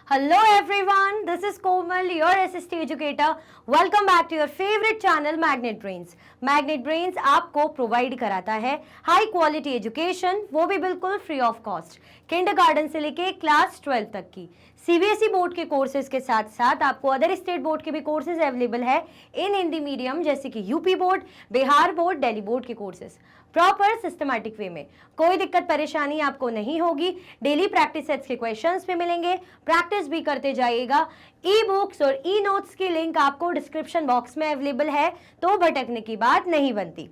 Hello everyone, this is Komal, your SST educator. Welcome back to your favorite channel Magnet Brains. Magnet Brains आपको provide कराता है high quality education, वो भी बिल्कुल free of cost, kindergarten से लेके class 12 तक की सीबीएसई बोर्ड के कोर्सेज के साथ साथ आपको अदर स्टेट बोर्ड के भी कोर्सेज अवेलेबल है इन हिंदी मीडियम, जैसे कि UP board, Bihar board, Delhi board के कोर्सेज प्रॉपर सिस्टमैटिक वे में। कोई दिक्कत परेशानी आपको नहीं होगी। डेली प्रैक्टिस सेट्स के क्वेश्चंस भी मिलेंगे, प्रैक्टिस भी करते जाइएगा। ई बुक्स और ई नोट्स की लिंक आपको डिस्क्रिप्शन बॉक्स में अवेलेबल है, तो भटकने की बात नहीं बनती।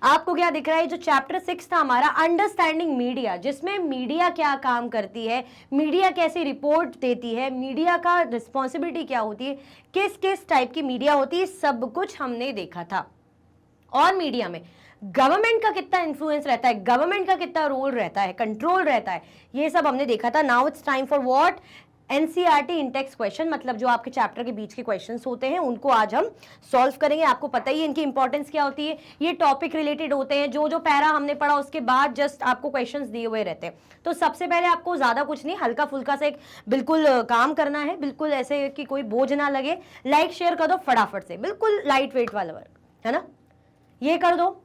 आपको क्या दिख रहा है? जो चैप्टर 6 था हमारा अंडरस्टैंडिंग मीडिया, जिसमें मीडिया क्या काम करती है, मीडिया कैसे रिपोर्ट देती है, मीडिया का रिस्पॉन्सिबिलिटी क्या होती है, किस किस टाइप की मीडिया होती है, सब कुछ हमने देखा था। और मीडिया में गवर्नमेंट का कितना इन्फ्लुएंस रहता है, गवर्नमेंट का कितना रोल रहता है, कंट्रोल रहता है, ये सब हमने देखा था। Now it's time for what? NCERT Intex question, मतलब जो आपके चैप्टर के बीच के क्वेश्चंस होते हैं उनको आज हम सॉल्व करेंगे। आपको पता ही है इनकी इंपॉर्टेंस क्या होती है, ये टॉपिक रिलेटेड होते हैं। जो जो पैरा हमने पढ़ा उसके बाद जस्ट आपको क्वेश्चंस दिए हुए रहते हैं। तो सबसे पहले आपको ज्यादा कुछ नहीं, हल्का फुल्का से एक बिल्कुल काम करना है, बिल्कुल ऐसे कि कोई बोझ ना लगे। लाइक शेयर कर दो फटाफट से, बिल्कुल लाइट वेट वाला वर्क है ना, ये कर दो।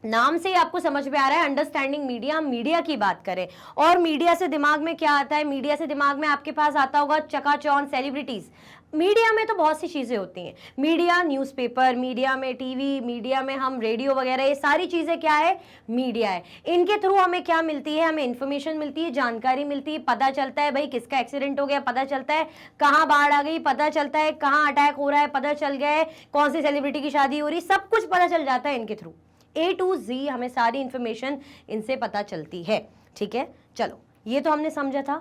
नाम से ही आपको समझ में आ रहा है अंडरस्टैंडिंग मीडिया, हम मीडिया की बात करें। और मीडिया से दिमाग में क्या आता है? मीडिया से दिमाग में आपके पास आता होगा चकाचौंध सेलिब्रिटीज। मीडिया में तो बहुत सी चीजें होती हैं। मीडिया, न्यूज़पेपर, मीडिया में टीवी, मीडिया में हम रेडियो वगैरह, ये सारी चीजें क्या है? मीडिया है। इनके थ्रू हमें क्या मिलती है? हमें इंफॉर्मेशन मिलती है, जानकारी मिलती है, पता चलता है भाई किसका एक्सीडेंट हो गया, पता चलता है कहाँ बाढ़ आ गई, पता चलता है कहाँ अटैक हो रहा है, पता चल गया है कौन सी सेलिब्रिटी की शादी हो रही, सब कुछ पता चल जाता है इनके थ्रू। A to Z हमें सारी इंफॉर्मेशन इनसे पता चलती है। ठीक है, चलो ये तो हमने समझा था।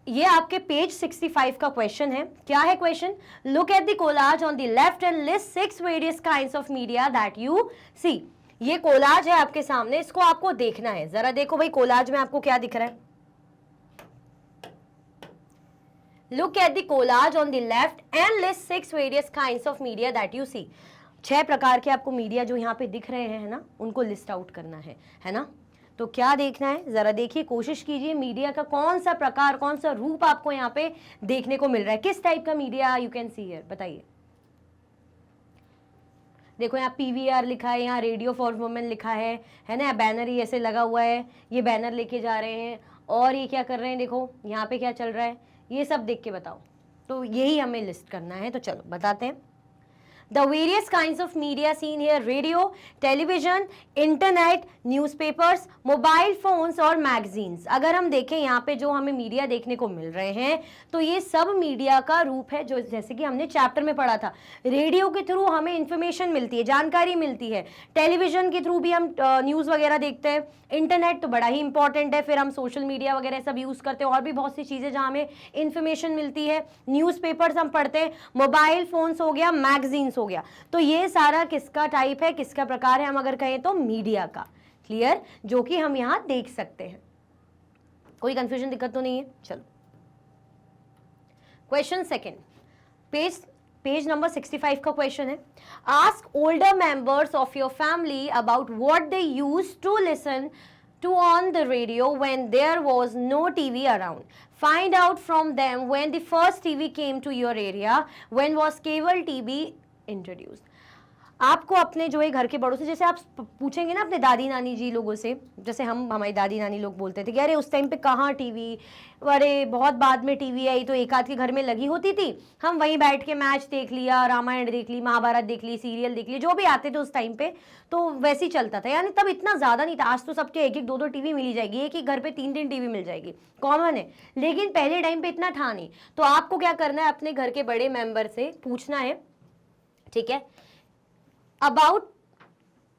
ये आपके पेज 65 का क्वेश्चन है। क्या है question? Look at the collage on the left and list 6 various kinds of media that you see. ये कोलाज है आपके सामने, इसको आपको देखना है। जरा देखो भाई कोलाज में आपको क्या दिख रहा है। Look at the collage on the left and list 6 various kinds of media that you see. 6 प्रकार के आपको मीडिया जो यहाँ पे दिख रहे हैं ना, उनको लिस्ट आउट करना है ना। तो क्या देखना है, जरा देखिए, कोशिश कीजिए। मीडिया का कौन सा प्रकार, कौन सा रूप आपको यहाँ पे देखने को मिल रहा है? किस टाइप का media you can see here, बताइए। देखो यहाँ पीवीआर लिखा है, यहाँ रेडियो फॉर वुमेन लिखा है ना। बैनर ही ऐसे लगा हुआ है, ये बैनर लेके जा रहे हैं और ये क्या कर रहे हैं, देखो यहाँ पे क्या चल रहा है, ये सब देख के बताओ। तो यही हमें लिस्ट करना है, तो चलो बताते हैं। The various kinds of media seen here: radio, television, internet, newspapers, mobile phones और magazines। अगर हम देखें यहाँ पे जो हमें मीडिया देखने को मिल रहे हैं, तो ये सब मीडिया का रूप है, जो जैसे कि हमने चैप्टर में पढ़ा था। रेडियो के थ्रू हमें इंफॉर्मेशन मिलती है, जानकारी मिलती है। टेलीविजन के थ्रू भी हम न्यूज़ वगैरह देखते हैं। इंटरनेट तो बड़ा ही इंपॉर्टेंट है, फिर हम सोशल मीडिया वगैरह सब यूज़ करते हैं, और भी बहुत सी चीज़ें जहाँ हमें इंफॉर्मेशन मिलती है। न्यूज़पेपर्स हम पढ़ते हैं, मोबाइल फोन्स हो गया, मैगजीन्स हो गया। तो ये सारा किसका टाइप है, किसका प्रकार है? हम अगर कहें तो मीडिया का। क्लियर? जो कि हम यहां देख सकते हैं। कोई कंफ्यूजन, दिक्कत तो नहीं है? चलो क्वेश्चन सेकंड, पेज नंबर 65 का क्वेश्चन है। Ask older members of your family about what they used to listen to on the radio when there was no TV around. Find out from them when the first TV came to your area. When was cable TV introduced? आपको अपने जो है घर के बड़ों से, जैसे आप पूछेंगे ना अपने दादी नानी जी लोगों से, जैसे हमारी दादी नानी लोग बोलते थे कि अरे उस टाइम पे कहाँ टीवी, अरे बहुत बाद में टीवी आई, तो एक आध के घर में लगी होती थी, हम वहीं बैठ के मैच देख लिया, रामायण देख ली, महाभारत देख ली, सीरियल देख ली, जो भी आते थे उस टाइम पे, तो वैसे ही चलता था। यानी तब इतना ज़्यादा नहीं था। आज तो सबके एक एक दो दो टीवी मिल जाएगी, एक ही घर पे 3 टीवी मिल जाएगी, कॉमन है। लेकिन पहले टाइम पे इतना था नहीं। तो आपको क्या करना है, अपने घर के बड़े मेंबर से पूछना है, ठीक है, about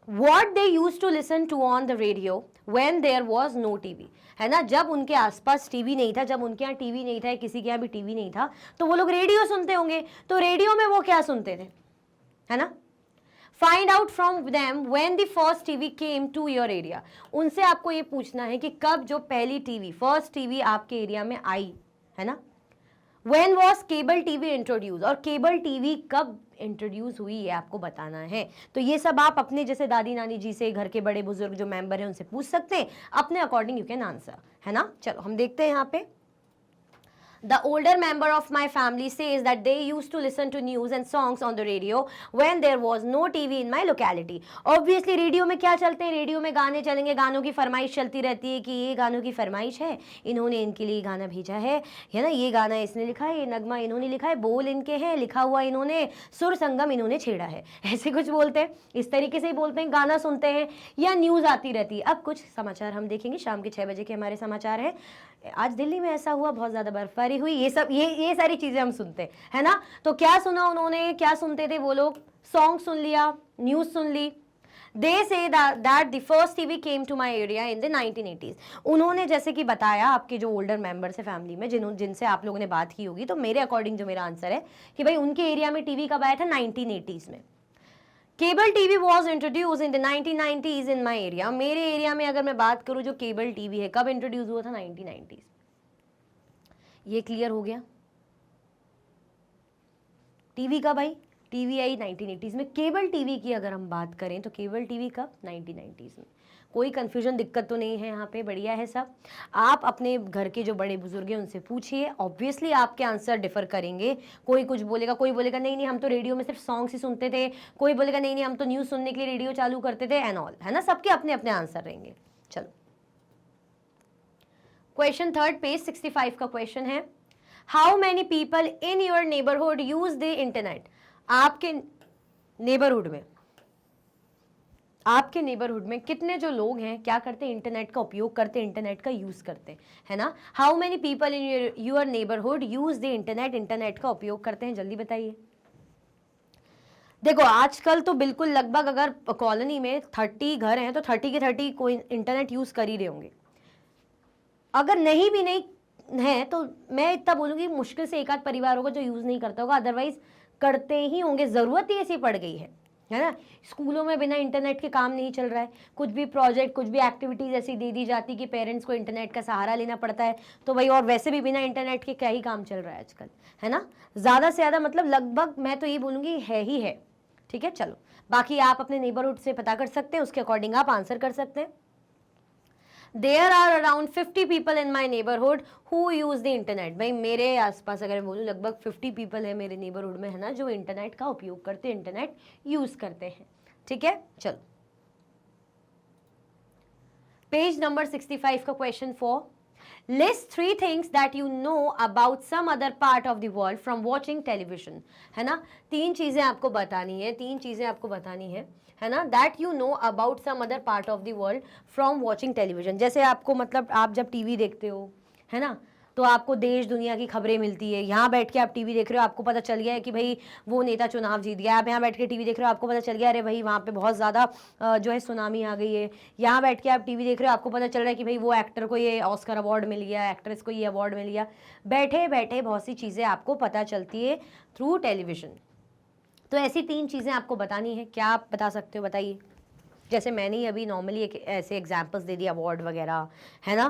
what they used to listen to on the radio when there was no TV, है ना। जब उनके आसपास टीवी नहीं था, जब उनके यहाँ टीवी नहीं था, किसी के यहाँ भी टीवी नहीं था, तो वो लोग रेडियो सुनते होंगे। तो रेडियो में वो क्या सुनते थे, है ना। Find out from them when the first TV came to your area. उनसे आपको ये पूछना है कि कब जो पहली टीवी, फर्स्ट टीवी आपके एरिया में आई, है ना। When was cable TV introduce, और केबल टीवी कब इंट्रोड्यूस हुई है आपको बताना है। तो ये सब आप अपने जैसे दादी नानी जी से, घर के बड़े बुजुर्ग जो मेंबर हैं उनसे पूछ सकते हैं, अपने अकॉर्डिंग यू कैन आंसर, है ना। चलो हम देखते हैं यहाँ पे। The older member of my family says that they used to listen to news and songs on the radio when there was no TV in my locality. Obviously radio में क्या चलते हैं, रेडियो में गाने चलेंगे, गानों की फरमाइश चलती रहती है कि ये गानों की फरमाइश है, इन्होंने इनके लिए गाना भेजा है ना, ये गाना इसने लिखा है, ये नगमा इन्होंने लिखा है, बोल इनके हैं, लिखा हुआ इन्होंने, सुर संगम इन्होंने छेड़ा है, ऐसे कुछ बोलते हैं, इस तरीके से ही बोलते हैं, गाना सुनते हैं या न्यूज़ आती रहती है। अब कुछ समाचार हम देखेंगे, शाम के 6 बजे के हमारे समाचार हैं। आज दिल्ली में ऐसा हुआ, बहुत ज़्यादा बर्फबारी हुई, ये सब ये सारी चीज़ें हम सुनते हैं, है ना। तो क्या सुना उन्होंने, क्या सुनते थे वो लोग, सॉन्ग सुन लिया, न्यूज़ सुन ली। They say that the first TV came to my area in the 1980s. उन्होंने जैसे कि बताया, आपके जो ओल्डर मेंबर्स है फैमिली में, जिनसे आप लोगों ने बात की होगी, तो मेरे अकॉर्डिंग जो मेरा आंसर है कि भाई उनके एरिया में टीवी कब आया था, 1980s में। Cable TV was introduce in the 1990s in my area. मेरे एरिया में अगर मैं बात करूं, जो केबल टीवी है कब इंट्रोड्यूस हुआ था, 1990s। ये क्लियर हो गया। टीवी कब आई, टीवी आई 1980s में। केबल टीवी की अगर हम बात करें तो केबल टीवी कब, 1990s में। कोई कंफ्यूजन, दिक्कत तो नहीं है यहाँ पे, बढ़िया है सब। आप अपने घर के जो बड़े बुजुर्ग हैं उनसे पूछिए, ऑब्वियसली आपके आंसर डिफर करेंगे। कोई कुछ बोलेगा, कोई बोलेगा नहीं नहीं हम तो रेडियो में सिर्फ सॉन्ग्स ही सुनते थे, कोई बोलेगा नहीं नहीं हम तो न्यूज़ सुनने के लिए रेडियो चालू करते थे एंड ऑल, है ना। सबके अपने अपने आंसर रहेंगे। चलो क्वेश्चन थर्ड, पेज 65 का क्वेश्चन है, how many people in your neighbourhood use the internet. आपके नेबरहुड में कितने जो लोग हैं क्या करते हैं, इंटरनेट का उपयोग करते हैं, इंटरनेट का यूज करते हैं, है ना। How many people in your neighbourhood use the internet, internet का उपयोग करते हैं, जल्दी बताइए। देखो आजकल तो बिल्कुल लगभग अगर कॉलोनी में 30 घर हैं तो 30 के 30 कोई इंटरनेट यूज कर ही रहे होंगे। अगर नहीं भी नहीं है तो मैं इतना बोलूंगी मुश्किल से एक आध परिवार होगा जो यूज नहीं करता होगा, अदरवाइज करते ही होंगे, जरूरत ही ऐसी पड़ गई है ना। स्कूलों में बिना इंटरनेट के काम नहीं चल रहा है, कुछ भी प्रोजेक्ट, कुछ भी एक्टिविटीज ऐसी दे दी जाती कि पेरेंट्स को इंटरनेट का सहारा लेना पड़ता है, तो भाई और वैसे भी बिना इंटरनेट के क्या ही काम चल रहा है आजकल, है ना। ज़्यादा से ज़्यादा मतलब लगभग मैं तो ये बोलूँगी है ही है, ठीक है। चलो बाकी आप अपने नेबरहुड से पता कर सकते हैं, उसके अकॉर्डिंग आप आंसर कर सकते हैं। There are around 50 people in my neighborhood who use the internet। भाई मेरे आसपास अगर मैं बोलूँ लगभग 50 people है मेरे नेबरहुड में, है ना, जो इंटरनेट का उपयोग करते हैं, इंटरनेट यूज करते हैं, ठीक है। चलो पेज नंबर 65 का question 4, list 3 things that you know about some other part of the world from watching television, है ना। 3 चीजें आपको बतानी है, 3 चीजें आपको बतानी है ना, that you know about some other part of the world from watching television. जैसे आपको मतलब आप जब टीवी देखते हो, है ना, तो आपको देश दुनिया की खबरें मिलती है। यहाँ बैठ के आप टीवी देख रहे हो, आपको पता चल गया है कि भाई वो नेता चुनाव जीत गया। आप यहाँ बैठ के टीवी देख रहे हो, आपको पता चल गया अरे भाई वहाँ पे बहुत ज़्यादा जो है सुनामी आ गई है। यहाँ बैठ के आप टीवी देख रहे हो, आपको पता चल रहा है कि भाई वो एक्टर को ये ऑस्कर अवार्ड मिल गया, एक्ट्रेस को ये अवार्ड मिल गया। बैठे बैठे बहुत सी चीज़ें आपको पता चलती है थ्रू टेलीविज़न। तो ऐसी 3 चीज़ें आपको बतानी है, क्या आप बता सकते हो, बताइए। जैसे मैंने ही अभी नॉर्मली एक ऐसे एग्जाम्पल्स दे दिया, अवार्ड वगैरह, है ना,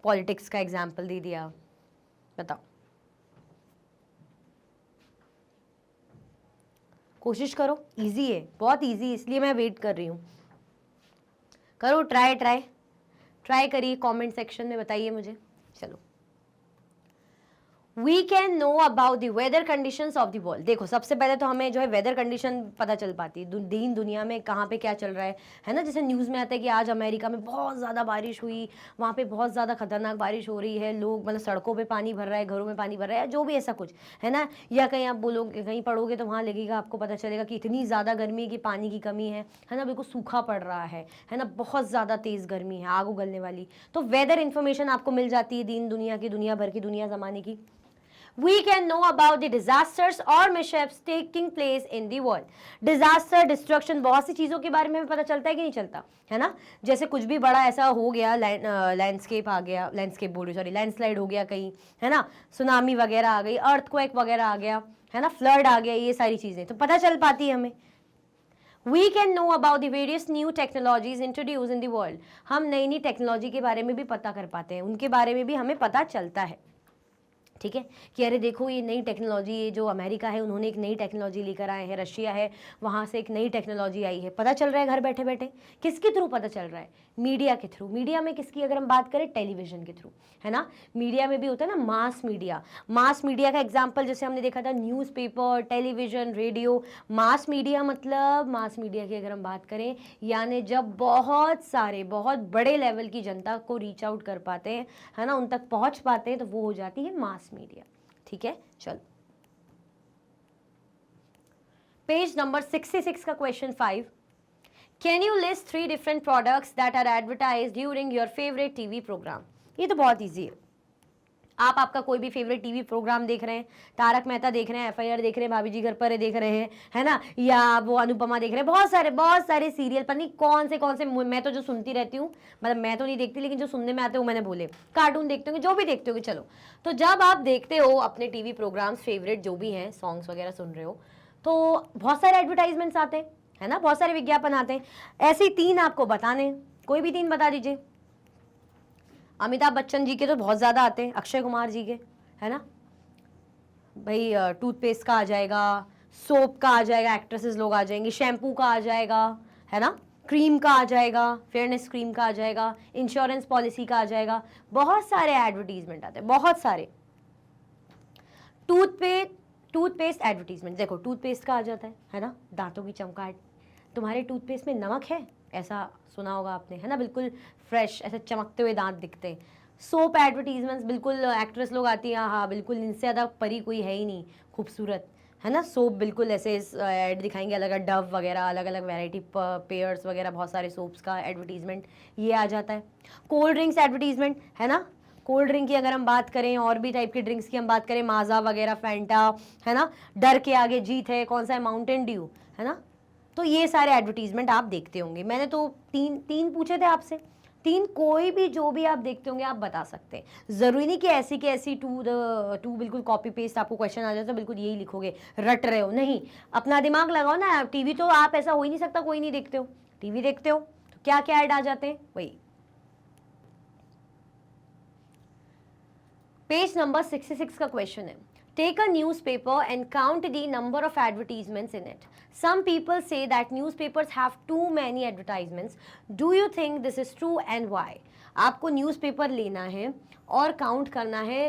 पॉलिटिक्स का एग्जाम्पल दे दिया, बताओ। कोशिश करो, इजी है, बहुत इजी, इसलिए मैं वेट कर रही हूँ। करो ट्राई करिए, कमेंट सेक्शन में बताइए मुझे। चलो we can know about the weather conditions of the world. देखो सबसे पहले तो हमें जो है वेदर कंडीशन पता चल पाती है, दीन दुनिया में कहाँ पे क्या चल रहा है ना। जैसे न्यूज़ में आता है कि आज अमेरिका में बहुत ज़्यादा बारिश हुई, वहाँ पे बहुत ज़्यादा खतरनाक बारिश हो रही है, लोग मतलब सड़कों पे पानी भर रहा है, घरों में पानी भर रहा है, जो भी ऐसा कुछ है ना। या कहीं आप बोलोगे, कहीं पढ़ोगे तो वहाँ लगेगा, आपको पता चलेगा कि इतनी ज़्यादा गर्मी की पानी की कमी है ना, बिल्कुल सूखा पड़ रहा है ना, बहुत ज़्यादा तेज़ गर्मी है, आग उगलने वाली। तो वेदर इन्फॉर्मेशन आपको मिल जाती है दीन दुनिया की, दुनिया भर की, दुनिया ज़माने की। We can know about the disasters or mishaps taking place in the world। Disaster, destruction, बहुत सी चीज़ों के बारे में पता चलता है कि नहीं चलता, है ना। जैसे कुछ भी बड़ा ऐसा हो गया, लैंडस्केप आ गया, लैंडस्लाइड हो गया कहीं, है ना, सुनामी वगैरह आ गई, अर्थक्वेक वगैरह आ गया, है ना, फ्लड आ गया, ये सारी चीज़ें तो पता चल पाती है हमें। We can know about the various new technologies introduced in the world। हम नई नई टेक्नोलॉजी के बारे में भी पता कर पाते हैं, उनके बारे में भी हमें पता चलता है, ठीक है, कि अरे देखो ये नई टेक्नोलॉजी, ये जो अमेरिका है उन्होंने एक नई टेक्नोलॉजी लेकर आए हैं, रशिया है वहाँ से एक नई टेक्नोलॉजी आई है, पता चल रहा है घर बैठे बैठे। किसके थ्रू पता चल रहा है? मीडिया के थ्रू। मीडिया में किसकी अगर हम बात करें, टेलीविजन के थ्रू, है ना। मीडिया में भी होता है ना मास मीडिया। मास मीडिया का एग्जाम्पल जैसे हमने देखा था newspaper, television, radio. Mass media मतलब, मास मीडिया की अगर हम बात करें, यानी जब बहुत सारे बहुत बड़े लेवल की जनता को रीच आउट कर पाते हैं, है ना, उन तक पहुंच पाते हैं, तो वो हो जाती है मास मीडिया। ठीक है, चलो पेज नंबर 66 का question 5, can you list 3 different products that are advertised during your favourite TV programme. ये तो बहुत ईजी है। आप आपका कोई भी फेवरेट टीवी प्रोग्राम देख रहे हैं, तारक मेहता देख रहे हैं, FIR देख रहे हैं, भाभी जी घर पर देख रहे हैं, है ना, या वो अनुपमा देख रहे हैं, बहुत सारे सीरियल, पर नहीं कौन से मैं तो जो सुनती रहती हूँ, मतलब मैं तो नहीं देखती लेकिन जो सुनने में आते हो मैंने बोले, कार्टून देखते होंगे, जो भी देखते होंगे। चलो, तो जब आप देखते हो अपने टीवी प्रोग्राम्स फेवरेट जो भी हैं, सॉन्ग्स वगैरह सुन रहे हो, तो बहुत सारे एडवर्टाइजमेंट्स आते हैं, है ना, बहुत सारे विज्ञापन आते हैं। ऐसे 3 आपको बताने, कोई भी 3 बता दीजिए। अमिताभ बच्चन जी के तो बहुत ज़्यादा आते हैं, अक्षय कुमार जी के, है ना भाई, टूथपेस्ट का आ जाएगा, सोप का आ जाएगा, एक्ट्रेसेस लोग आ जाएंगी, शैम्पू का आ जाएगा, है ना, क्रीम का आ जाएगा, फेयरनेस क्रीम का आ जाएगा, इंश्योरेंस पॉलिसी का आ जाएगा, बहुत सारे एडवर्टीजमेंट आते हैं, बहुत सारे। टूथपेस्ट एडवर्टीजमेंट, देखो टूथपेस्ट का आ जाता है ना, दांतों की चमकाहट, तुम्हारे टूथपेस्ट में नमक है, ऐसा सुना होगा आपने, है ना, बिल्कुल फ्रेश, ऐसे चमकते हुए दांत दिखते हैं। सोप एडवर्टीजमेंट्स, बिल्कुल एक्ट्रेस लोग आती हैं, हाँ बिल्कुल इनसे ज़्यादा परी कोई है ही नहीं, खूबसूरत, है ना। सोप बिल्कुल ऐसे ऐड दिखाएंगे, अलग अलग डव वगैरह, अलग अलग वैरायटी पेयर्स वगैरह, बहुत सारे सोप्स का एडवर्टीजमेंट ये आ जाता है। कोल्ड ड्रिंक्स एडवर्टीजमेंट, है ना, कोल्ड ड्रिंक की अगर हम बात करें, और भी टाइप की ड्रिंक्स की हम बात करें, माजा वगैरह, फैंटा, है ना, डर के आगे जीत है, कौन सा है, माउंटेन ड्यू, है ना। तो ये सारे एडवर्टीजमेंट आप देखते होंगे। मैंने तो तीन पूछे थे आपसे, 3 कोई भी जो भी आप देखते होंगे आप बता सकते हैं। ज़रूरी नहीं कि ऐसी टू बिल्कुल कॉपी पेस्ट आपको क्वेश्चन आ जाए तो बिल्कुल यही लिखोगे, रट रहे हो, नहीं, अपना दिमाग लगाओ ना। टीवी तो आप ऐसा हो ही नहीं सकता कोई नहीं देखते हो, टीवी देखते हो तो क्या क्या ऐड आ जाते हैं, वही। पेज नंबर 66 का क्वेश्चन है, take a newspaper and count the number of advertisements in it. Some people say that newspapers have too many advertisements. Do you think this is true and why? आपको newspaper लेना है और count करना है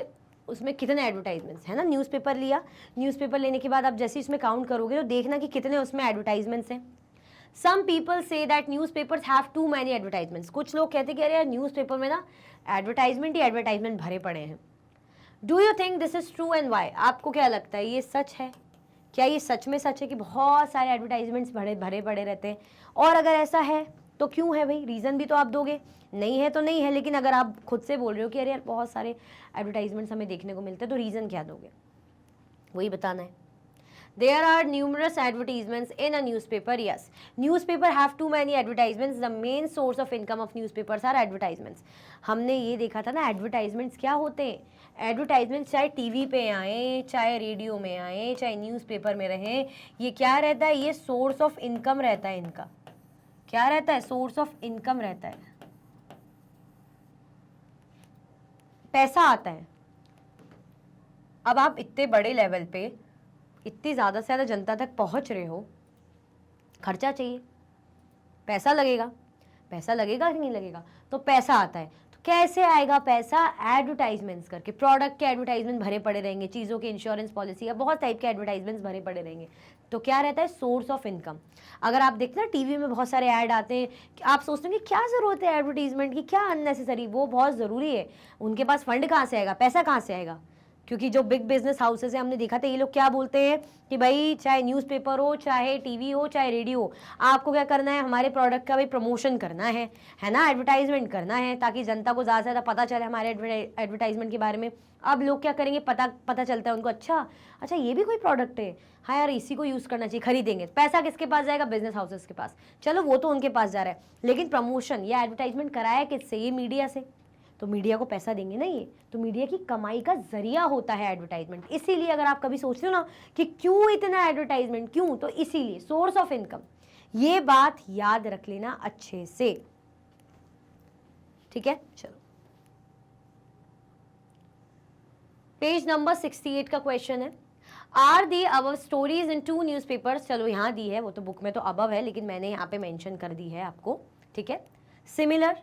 उसमें कितने advertisements, है ना। न्यूज़पेपर लिया, न्यूज़पेपर लेने के बाद आप जैसे इसमें काउंट करोगे तो देखना कि कितने उसमें एडवर्टाइजमेंट्स हैं। Some people say that newspapers have too many advertisements. कुछ लोग कहते हैं कि अरे यार न्यूज़पेपर में ना एडवर्टाइजमेंट ही एडवर्टाइजमेंट भरे पड़े हैं। Do you think this is true and why? आपको क्या लगता है, ये सच है? क्या ये सच में सच है कि बहुत सारे एडवर्टाइजमेंट्स भरे पड़े रहते हैं? और अगर ऐसा है तो क्यों है भाई? रीज़न भी तो आप दोगे। नहीं है तो नहीं है, लेकिन अगर आप खुद से बोल रहे हो कि अरे यार बहुत सारे एडवर्टाइजमेंट्स हमें देखने को मिलते हैं, तो रीज़न क्या दोगे, वही बताना है। There are numerous advertisements in a newspaper. Yes, newspaper have too many advertisements. The main source of income of newspapers are advertisements. हमने ये देखा था ना, एडवर्टाइजमेंट्स क्या होते हैं। एडवर्टाइजमेंट्स चाहे टीवी पे आए, चाहे रेडियो में आए, चाहे न्यूज़पेपर में रहें, ये क्या रहता है, ये सोर्स ऑफ इनकम रहता है इनका। क्या रहता है? सोर्स ऑफ इनकम रहता है, पैसा आता है। अब आप इतने बड़े लेवल पे इतनी ज़्यादा से ज़्यादा जनता तक पहुंच रहे हो, खर्चा चाहिए, पैसा लगेगा। पैसा लगेगा कि नहीं लगेगा? तो पैसा आता है। तो कैसे आएगा पैसा? एडवर्टाइजमेंट्स करके। प्रोडक्ट के एडवर्टाइजमेंट भरे पड़े रहेंगे, चीज़ों के इंश्योरेंस पॉलिसी या बहुत टाइप के एडवर्टाइजमेंट्स भरे पड़े रहेंगे। तो क्या रहता है? Source of income. अगर आप देखना टीवी में बहुत सारे ऐड आते हैं, आप सोचते हैं कि क्या ज़रूरत है एडवर्टीजमेंट की, क्या अननेसेसरी, वो बहुत ज़रूरी है। उनके पास फंड कहाँ से आएगा, पैसा कहाँ से आएगा? क्योंकि जो बिग बिजनेस हाउसेस है, हमने देखा था, ये लोग क्या बोलते हैं कि भाई चाहे न्यूज़पेपर हो, चाहे टीवी हो, चाहे रेडियो हो, आपको क्या करना है, हमारे प्रोडक्ट का भाई प्रमोशन करना है ना, एडवर्टाइजमेंट करना है, ताकि जनता को ज़्यादा से ज़्यादा पता चले हमारे एडवर्टाइजमेंट के बारे में। अब लोग क्या करेंगे, पता चलता है उनको, अच्छा ये भी कोई प्रोडक्ट है, हाँ यार इसी को यूज़ करना चाहिए, खरीदेंगे। पैसा किसके पास जाएगा? बिजनेस हाउसेस के पास। चलो वो तो उनके पास जा रहा है, लेकिन प्रमोशन या एडवर्टाइजमेंट कराया किससे? ये मीडिया से। तो मीडिया को पैसा देंगे ना ये, तो मीडिया की कमाई का जरिया होता है एडवर्टाइजमेंट। इसीलिए अगर आप कभी सोचते हो ना कि क्यों इतना एडवर्टाइजमेंट, क्यों, तो इसीलिए सोर्स ऑफ इनकम। ये बात याद रख लेना अच्छे से, ठीक है। चलो पेज नंबर 68 का क्वेश्चन है, are the above stories in 2 newspapers, चलो यहाँ दी है, वो तो बुक में तो अबव है लेकिन मैंने यहाँ पे मेंशन कर दी है आपको, ठीक है, similar,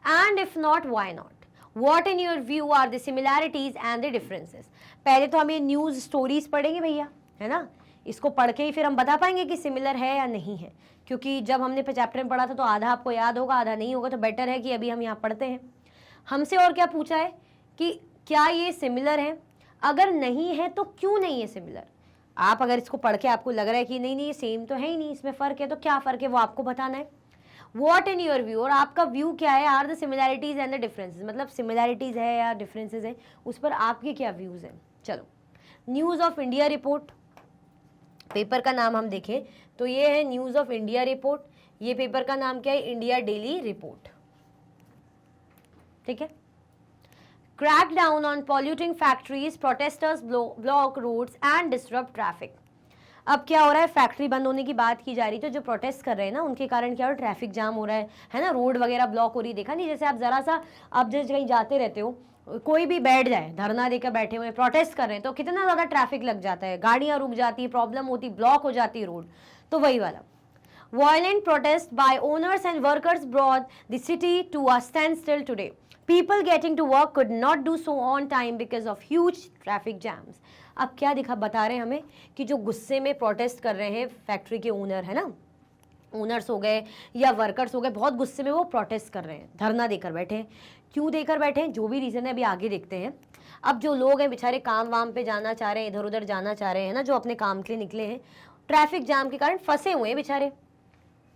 and if not why not, what in your view are the similarities and the differences. पहले तो हम ये न्यूज़ स्टोरीज पढ़ेंगे भैया, है ना, इसको पढ़ के ही फिर हम बता पाएंगे कि सिमिलर है या नहीं है, क्योंकि जब हमने चैप्टर में पढ़ा था तो आधा आपको याद होगा, आधा नहीं होगा, तो बेटर है कि अभी हम यहाँ पढ़ते हैं। हमसे और क्या पूछा है कि क्या ये सिमिलर है, अगर नहीं है तो क्यों नहीं है सिमिलर। आप अगर इसको पढ़ के आपको लग रहा है कि नहीं नहीं ये सेम तो है ही नहीं, इसमें फ़र्क है, तो क्या फ़र्क है वो आपको बताना है। वॉट इन योर व्यू, और आपका व्यू क्या है, are the similarities and the differences, मतलब सिमिलैरिटीज है या डिफरेंसेज है, उस पर आपके क्या व्यूज़ हैं। चलो, news of India report, paper का नाम हम देखें तो ये है न्यूज़ ऑफ इंडिया रिपोर्ट, ये पेपर का नाम क्या है, इंडिया डेली रिपोर्ट, ठीक है। Crack down on polluting factories, protesters block roads and disturb traffic. अब क्या हो रहा है, फैक्ट्री बंद होने की बात की जा रही, तो जो प्रोटेस्ट कर रहे हैं ना उनके कारण क्या हो रहा है, ट्रैफिक जाम हो रहा है ना, रोड वगैरह ब्लॉक हो रही। देखा नहीं, जैसे आप जरा सा, आप जैसे कहीं जाते रहते हो, कोई भी बैठ जाए, धरना देकर बैठे हुए प्रोटेस्ट कर रहे हैं, तो कितना ज़्यादा ट्रैफिक लग जाता है, गाड़ियाँ रुक जाती, प्रॉब्लम होती, ब्लॉक हो जाती रोड, तो वही वाला। Violent protest by owners and workers brought the city to a standstill today. People getting to work could not do so on time because of huge traffic jams. अब क्या बता रहे हैं हमें कि जो गुस्से में प्रोटेस्ट कर रहे हैं फैक्ट्री के ओनर, है ना, ओनर्स हो गए या वर्कर्स हो गए, बहुत गुस्से में वो प्रोटेस्ट कर रहे हैं, धरना देकर बैठे हैं। क्यों देकर बैठे हैं, जो भी रीज़न है अभी आगे देखते हैं। अब जो लोग हैं बेचारे काम वाम पे जाना चाह रहे हैं, इधर उधर जाना चाह रहे हैं ना, जो अपने काम के लिए निकले हैं, ट्रैफिक जाम के कारण फंसे हुए हैं बेचारे,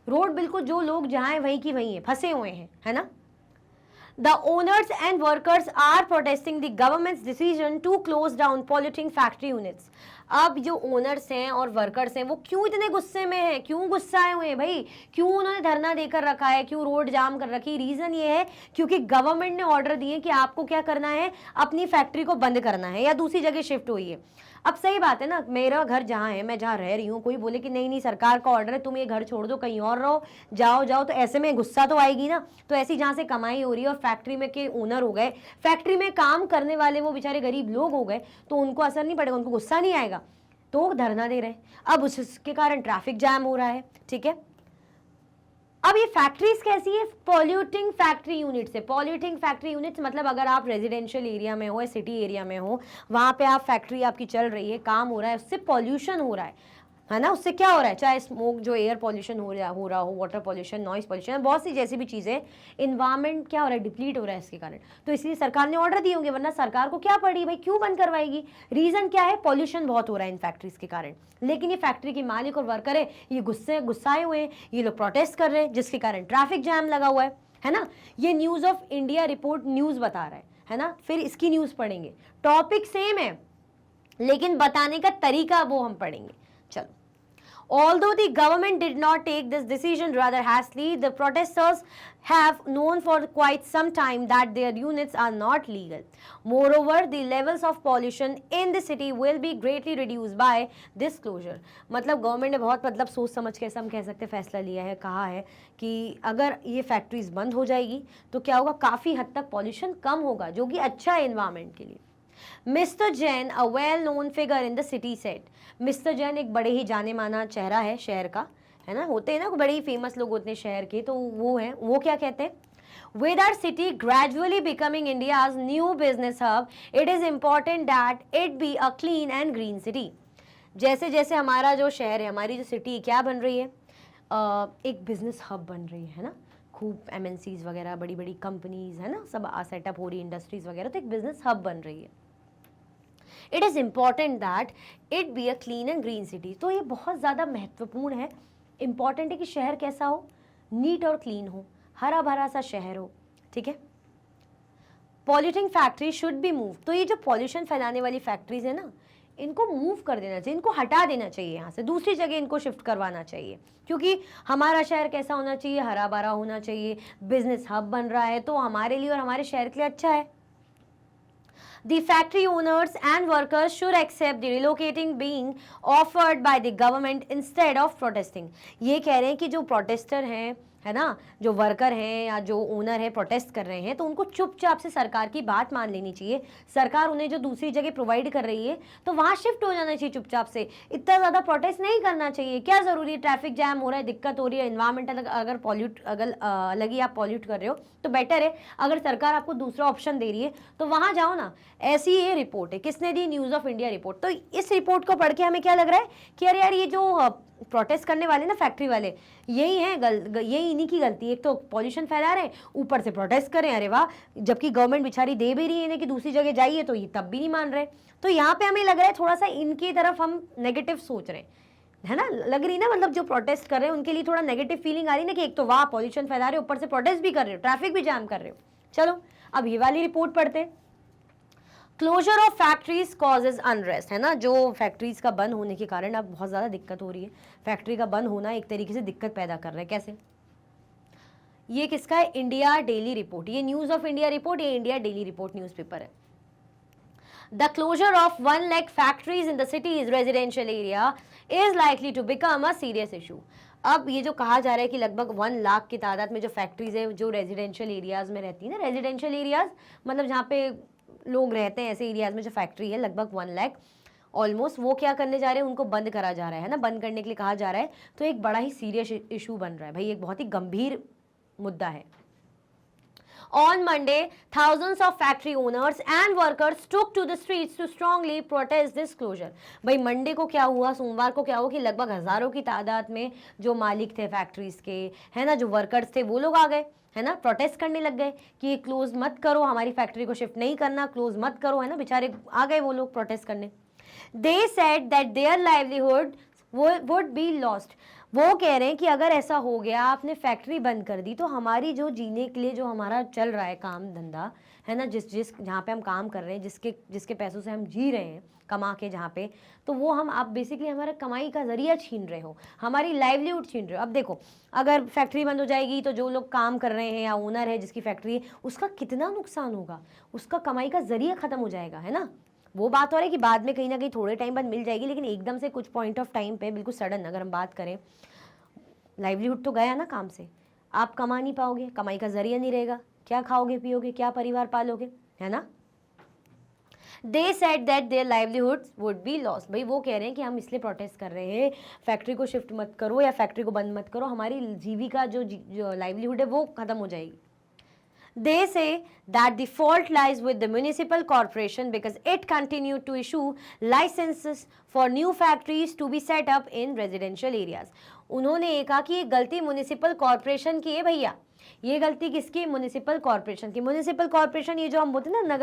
रोड बिल्कुल जो लोग जहाँ हैं वहीं की वहीं है, फंसे हुए हैं, है ना। The owners and workers are protesting the government's decision to close down polluting factory units. अब जो ओनर्स हैं और वर्कर्स हैं वो क्यों इतने गुस्से में हैं, क्यों गुस्साए हुए हैं भाई, क्यों उन्होंने धरना देकर रखा है, क्यों रोड जाम कर रखी। रीज़न ये है क्योंकि गवर्नमेंट ने ऑर्डर दिए कि आपको क्या करना है, अपनी फैक्ट्री को बंद करना है या दूसरी जगह शिफ्ट हुई है। अब सही बात है ना, मेरा घर जहाँ है, मैं जहाँ रह रही हूँ, कोई बोले कि नहीं नहीं सरकार का ऑर्डर है, तुम ये घर छोड़ दो, कहीं और रहो, जाओ जाओ, तो ऐसे में गुस्सा तो आएगी ना। तो ऐसी जहाँ से कमाई हो रही है और फैक्ट्री में के ओनर हो गए, फैक्ट्री में काम करने वाले वो बेचारे गरीब लोग हो गए, तो उनको असर नहीं पड़ेगा, उनको गुस्सा नहीं आएगा, तो धरना दे रहे हैं। अब उसके कारण ट्रैफिक जैम हो रहा है, ठीक है। अब ये फैक्ट्रीज कैसी है, पॉल्यूटिंग फैक्ट्री यूनिट्स है। पॉल्यूटिंग फैक्ट्री यूनिट्स मतलब अगर आप रेजिडेंशियल एरिया में हो या सिटी एरिया में हो, वहाँ पे आप फैक्ट्री आपकी चल रही है, काम हो रहा है, उससे पॉल्यूशन हो रहा है ना, उससे क्या हो रहा है, चाहे स्मोक, जो एयर पॉल्यूशन हो रहा हो, वाटर पॉल्यूशन, नॉइस पॉल्यूशन, बहुत सी जैसी भी चीज़ें, इन्वायरमेंट क्या हो रहा है, डिप्लीट हो रहा है इसके कारण। तो इसलिए सरकार ने ऑर्डर दिए होंगे, वरना सरकार को क्या पड़ी भाई, क्यों बंद करवाएगी। रीज़न क्या है, पॉल्यूशन बहुत हो रहा है इन फैक्ट्रीज के कारण। लेकिन ये फैक्ट्री के मालिक और वर्कर है, ये गुस्साए हुए हैं, ये लोग प्रोटेस्ट कर रहे हैं, जिसके कारण ट्रैफिक जैम लगा हुआ है ना। ये news of India report news बता रहा है ना। फिर इसकी न्यूज़ पढ़ेंगे, टॉपिक सेम है लेकिन बताने का तरीका वो हम पढ़ेंगे। चलो, although the government did not take this decision rather hastily, the protesters have known for quite some time that their units are not legal. Moreover, the levels of pollution in the city will be greatly reduced by this closure. मतलब government ने बहुत सोच समझ के, हम कह सकते फैसला लिया है, कहा है कि अगर ये फैक्ट्रीज बंद हो जाएगी तो क्या होगा, काफ़ी हद तक पॉल्यूशन कम होगा, जो कि अच्छा है इन्वायरमेंट के लिए। Mister Jain, a well known figure in the city, set. Mister Jain एक बड़े ही जाने माना चेहरा है शहर का, है ना, होते हैं ना बड़े ही फेमस लोग होते हैं शहर के, तो वो है, वो क्या कहते हैं, with our city gradually becoming India's new business hub, it is important that it be a clean and green city. जैसे जैसे हमारा जो शहर है, हमारी जो सिटी क्या बन रही है, एक बिजनेस हब बन रही है ना, खूब MNCs वगैरह, बड़ी बड़ी कंपनीज, है ना, सब सेटअप हो रही, इंडस्ट्रीज वगैरह, तो एक बिजनेस हब बन रही है। It is important that it be a clean and green city. तो ये बहुत ज़्यादा महत्वपूर्ण है, इम्पॉर्टेंट है कि शहर कैसा हो, नीट और क्लीन हो, हरा भरा सा शहर हो, ठीक है। Polluting factory should be move. तो ये जो पॉल्यूशन फैलाने वाली फैक्ट्रीज है ना, इनको मूव कर देना चाहिए, इनको हटा देना चाहिए, यहाँ से दूसरी जगह इनको शिफ्ट करवाना चाहिए, क्योंकि हमारा शहर कैसा होना चाहिए, हरा भरा होना चाहिए, बिजनेस हब बन रहा है, तो हमारे लिए और हमारे शहर के लिए अच्छा है। The factory owners and workers should accept the relocating being offered by the government instead of protesting. ये कह रहे हैं कि जो प्रोटेस्टर हैं, है ना, जो वर्कर हैं या जो ओनर है प्रोटेस्ट कर रहे हैं, तो उनको चुपचाप से सरकार की बात मान लेनी चाहिए। सरकार उन्हें जो दूसरी जगह प्रोवाइड कर रही है तो वहाँ शिफ्ट हो जाना चाहिए चुपचाप से। इतना ज़्यादा प्रोटेस्ट नहीं करना चाहिए, क्या ज़रूरी है, ट्रैफिक जैम हो रहा है, दिक्कत हो रही है, इन्वायरमेंटल अगर अलग ही आप पॉल्यूट कर रहे हो तो बेटर है अगर सरकार आपको दूसरा ऑप्शन दे रही है तो वहाँ जाओ ना। ऐसी ये रिपोर्ट है, किसने दी, न्यूज़ ऑफ इंडिया रिपोर्ट। तो इस रिपोर्ट को पढ़ के हमें क्या लग रहा है कि अरे यार ये जो प्रोटेस्ट करने वाले ना फैक्ट्री वाले, यही है यही इन्हीं की गलती है। एक तो पॉल्यूशन फैला रहे हैं, ऊपर से प्रोटेस्ट करें, अरे वाह, जबकि गवर्नमेंट बेचारी दे भी रही है इन्हें कि दूसरी जगह जाइए, तो ये तब भी नहीं मान रहे। तो यहाँ पे हमें लग रहा है थोड़ा सा इनकी तरफ हम नेगेटिव सोच रहे हैं, है ना, लग रही ना, मतलब जो प्रोटेस्ट कर रहे हैं उनके लिए थोड़ा नेगेटिव फीलिंग आ रही है ना कि एक तो वाह पॉल्यूशन फैला रहे हो, ऊपर से प्रोटेस्ट भी कर रहे हो, ट्रैफिक भी जाम कर रहे हो। चलो अब ये वाली रिपोर्ट पढ़ते हैं। Closure of factories causes unrest, है ना, जो फैक्ट्रीज का बंद होने के कारण अब बहुत ज़्यादा दिक्कत हो रही है। फैक्ट्री का बंद होना एक तरीके से दिक्कत पैदा कर रहा है। कैसे? ये किसका है? इंडिया डेली रिपोर्ट, ये न्यूज़ ऑफ इंडिया रिपोर्ट, ये इंडिया डेली रिपोर्ट न्यूज़पेपर है। The closure of 1 lakh factories in the city's residential area is likely to become a serious issue. अब ये जो कहा जा रहा है कि लगभग 1 लाख की तादाद में जो फैक्ट्रीज है जो रेजिडेंशियल एरियाज में रहती है ना, रेजिडेंशियल एरियाज मतलब जहाँ पे लोग रहते हैं, ऐसे एरियाज में जो फैक्ट्री है लगभग 1 लाख ऑलमोस्ट, वो क्या करने जा रहे हैं, उनको बंद करा जा रहा है ना, बंद करने के लिए कहा जा रहा है। तो एक बड़ा ही सीरियस इशू बन रहा है भाई, एक बहुत ही गंभीर मुद्दा है। On Monday, thousands of factory owners and workers took to the streets to strongly protest this closure. भाई मंडे को क्या हुआ, सोमवार को क्या हुआ कि लगभग हजारों की तादाद में जो मालिक थे फैक्ट्रीज के, है ना, जो वर्कर्स थे, वो लोग आ गए, है ना, प्रोटेस्ट करने लग गए कि ये क्लोज मत करो, हमारी फैक्ट्री को शिफ्ट नहीं करना, क्लोज मत करो, है ना, बेचारे आ गए वो लोग प्रोटेस्ट करने। They said that their livelihood would be lost. वो कह रहे हैं कि अगर ऐसा हो गया, आपने फैक्ट्री बंद कर दी, तो हमारी जो जीने के लिए जो हमारा चल रहा है काम धंधा, है ना, जिस जहाँ पे हम काम कर रहे हैं, जिसके पैसों से हम जी रहे हैं कमा के जहाँ पे, तो वो हम आप बेसिकली हमारा कमाई का जरिया छीन रहे हो, हमारी लाइवलीहुड छीन रहे हो। अब देखो अगर फैक्ट्री बंद हो जाएगी तो जो लोग काम कर रहे हैं या ओनर है जिसकी फैक्ट्री है, उसका कितना नुकसान होगा, उसका कमाई का जरिया खत्म हो जाएगा, है ना। वो बात हो रही है कि बाद में कहीं ना कहीं थोड़े टाइम बाद मिल जाएगी, लेकिन एकदम से कुछ पॉइंट ऑफ टाइम पे बिल्कुल सडन अगर हम बात करें, लाइवलीहुड तो गया ना काम से, आप कमा नहीं पाओगे, कमाई का जरिया नहीं रहेगा, क्या खाओगे पियोगे, क्या परिवार पालोगे, है ना। They said that their livelihoods would be lost. भाई वो कह रहे हैं कि हम इसलिए प्रोटेस्ट कर रहे हैं, फैक्ट्री को शिफ्ट मत करो या फैक्ट्री को बंद मत करो, हमारी जीविका जो लाइवलीहुड है वो खत्म हो जाएगी। They say that the fault lies with the municipal corporation because it continued to issue licenses for new factories to be set up in residential areas. उन्होंने ये कहा कि ये गलती म्युनिसिपल कॉरपोरेशन की है भैया, ये गलती किसकी? म्युनिसिपल कॉरपोरेशन की। म्युनिसिपल कॉरपोरेशन ये जो हम बोलते हैं ना,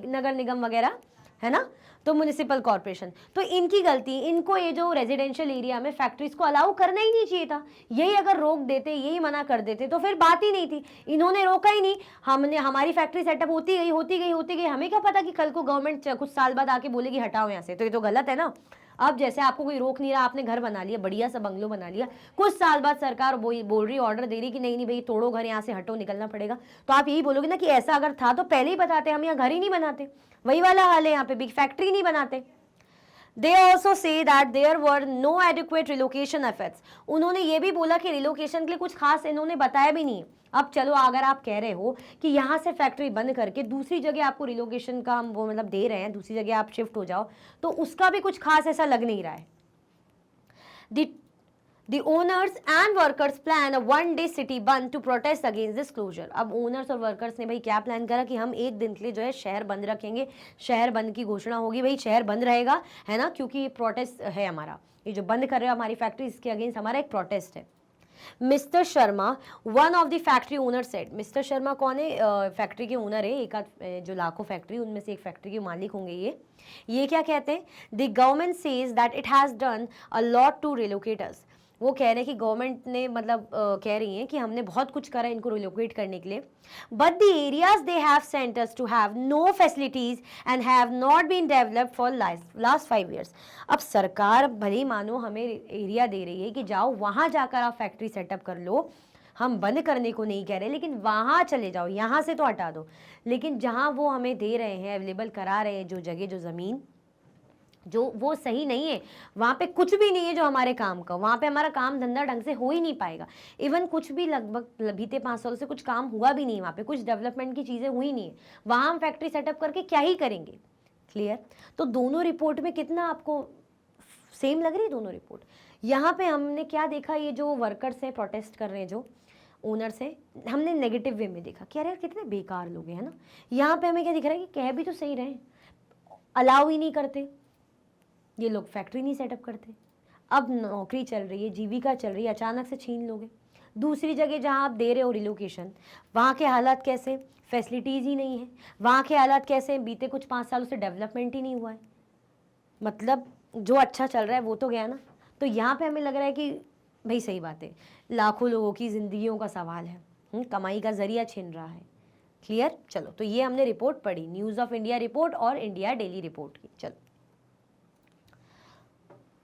नगर निगम वगैरह, है ना, तो म्युनिसिपल कॉरपोरेशन, तो इनकी गलती, इनको ये जो रेजिडेंशियल एरिया में फैक्ट्रीज को अलाउ करना ही नहीं चाहिए था। यही अगर रोक देते, यही मना कर देते तो फिर बात ही नहीं थी, इन्होंने रोका ही नहीं, हमारी फैक्ट्री सेटअप होती गई, हमें क्या पता कि कल को गवर्नमेंट कुछ साल बाद आके बोलेगी हटाओ यहाँ से, तो ये तो गलत है ना। अब जैसे आपको कोई रोक नहीं रहा, आपने घर बना लिया, बढ़िया सा बंगलो बना लिया, कुछ साल बाद सरकार बोल रही, ऑर्डर दे रही कि नहीं भाई तोड़ो घर, यहाँ से हटो, निकलना पड़ेगा, तो आप यही बोलोगे ना कि ऐसा अगर था तो पहले ही बताते, हम यहाँ घर ही नहीं बनाते। वही वाला हाल है, यहाँ पे बिग फैक्ट्री नहीं बनाते। They also say that there were no adequate relocation efforts. उन्होंने ये भी बोला कि रिलोकेशन के लिए कुछ खास इन्होंने बताया भी नहीं। अब चलो अगर आप कह रहे हो कि यहाँ से फैक्ट्री बंद करके दूसरी जगह आपको रिलोकेशन का वो मतलब दे रहे हैं, दूसरी जगह आप शिफ्ट हो जाओ, तो उसका भी कुछ खास ऐसा लग नहीं रहा है। The owners and workers plan a one-day city band to protest against this closure. अब ओनर्स और वर्कर्स ने भाई क्या प्लान करा कि हम एक दिन के लिए जो है शहर बंद रखेंगे, शहर बंद की घोषणा होगी, भाई शहर बंद रहेगा, है ना, क्योंकि ये प्रोटेस्ट है हमारा, ये जो बंद कर रहे हो हमारी फैक्ट्री, इसके अगेंस्ट हमारा एक प्रोटेस्ट है। Mister Sharma, one of the factory owner said, mister Sharma कौन है? फैक्ट्री के ओनर है, एक जो लाखों फैक्ट्री उनमें से एक फैक्ट्री के मालिक होंगे ये क्या कहते हैं? The government says that it has done a lot to relocate us. वो कह रहे हैं कि गवर्नमेंट ने मतलब कह रही हैं कि हमने बहुत कुछ करा इनको रिलोकेट करने के लिए, but the areas they have sent us to have no facilities and have not been developed for last 5 years। अब सरकार भले ही मानो हमें एरिया दे रही है कि जाओ वहाँ जाकर आप फैक्ट्री सेटअप कर लो, हम बंद करने को नहीं कह रहे, लेकिन वहाँ चले जाओ, यहाँ से तो हटा दो, लेकिन जहाँ वो हमें दे रहे हैं, अवेलेबल करा रहे हैं जो जगह, जो ज़मीन, जो वो सही नहीं है, वहाँ पे कुछ भी नहीं है जो हमारे काम का, वहाँ पे हमारा काम धंधा ढंग से हो ही नहीं पाएगा। इवन कुछ भी लगभग बीते 5 सालों से कुछ काम हुआ भी नहीं, वहाँ पे कुछ डेवलपमेंट की चीज़ें हुई नहीं है, वहाँ हम फैक्ट्री सेटअप करके क्या ही करेंगे। क्लियर? तो दोनों रिपोर्ट में कितना आपको सेम लग रही है दोनों रिपोर्ट। यहाँ पे हमने क्या देखा, ये जो वर्कर्स हैं प्रोटेस्ट कर रहे हैं, जो ओनर्स हैं, हमने नेगेटिव वे में देखा कि यार कितने बेकार लोग हैं, है ना। यहाँ पे हमें क्या दिख रहा है कि कह भी तो सही रहे, अलाउ ही नहीं करते ये लोग, फैक्ट्री नहीं सेटअप करते, अब नौकरी चल रही है, जीविका चल रही है, अचानक से छीन लोगे। दूसरी जगह जहाँ आप दे रहे हो रिलोकेशन, वहाँ के हालात कैसे, फैसिलिटीज़ ही नहीं है, वहाँ के हालात कैसे हैं, बीते कुछ 5 सालों से डेवलपमेंट ही नहीं हुआ है, मतलब जो अच्छा चल रहा है वो तो गया ना। तो यहाँ पे हमें लग रहा है कि भाई सही बात है, लाखों लोगों की ज़िंदगियों का सवाल है, कमाई का जरिया छिन रहा है। क्लियर? चलो, तो ये हमने रिपोर्ट पढ़ी, न्यूज़ ऑफ इंडिया रिपोर्ट और इंडिया डेली रिपोर्ट की। चलो,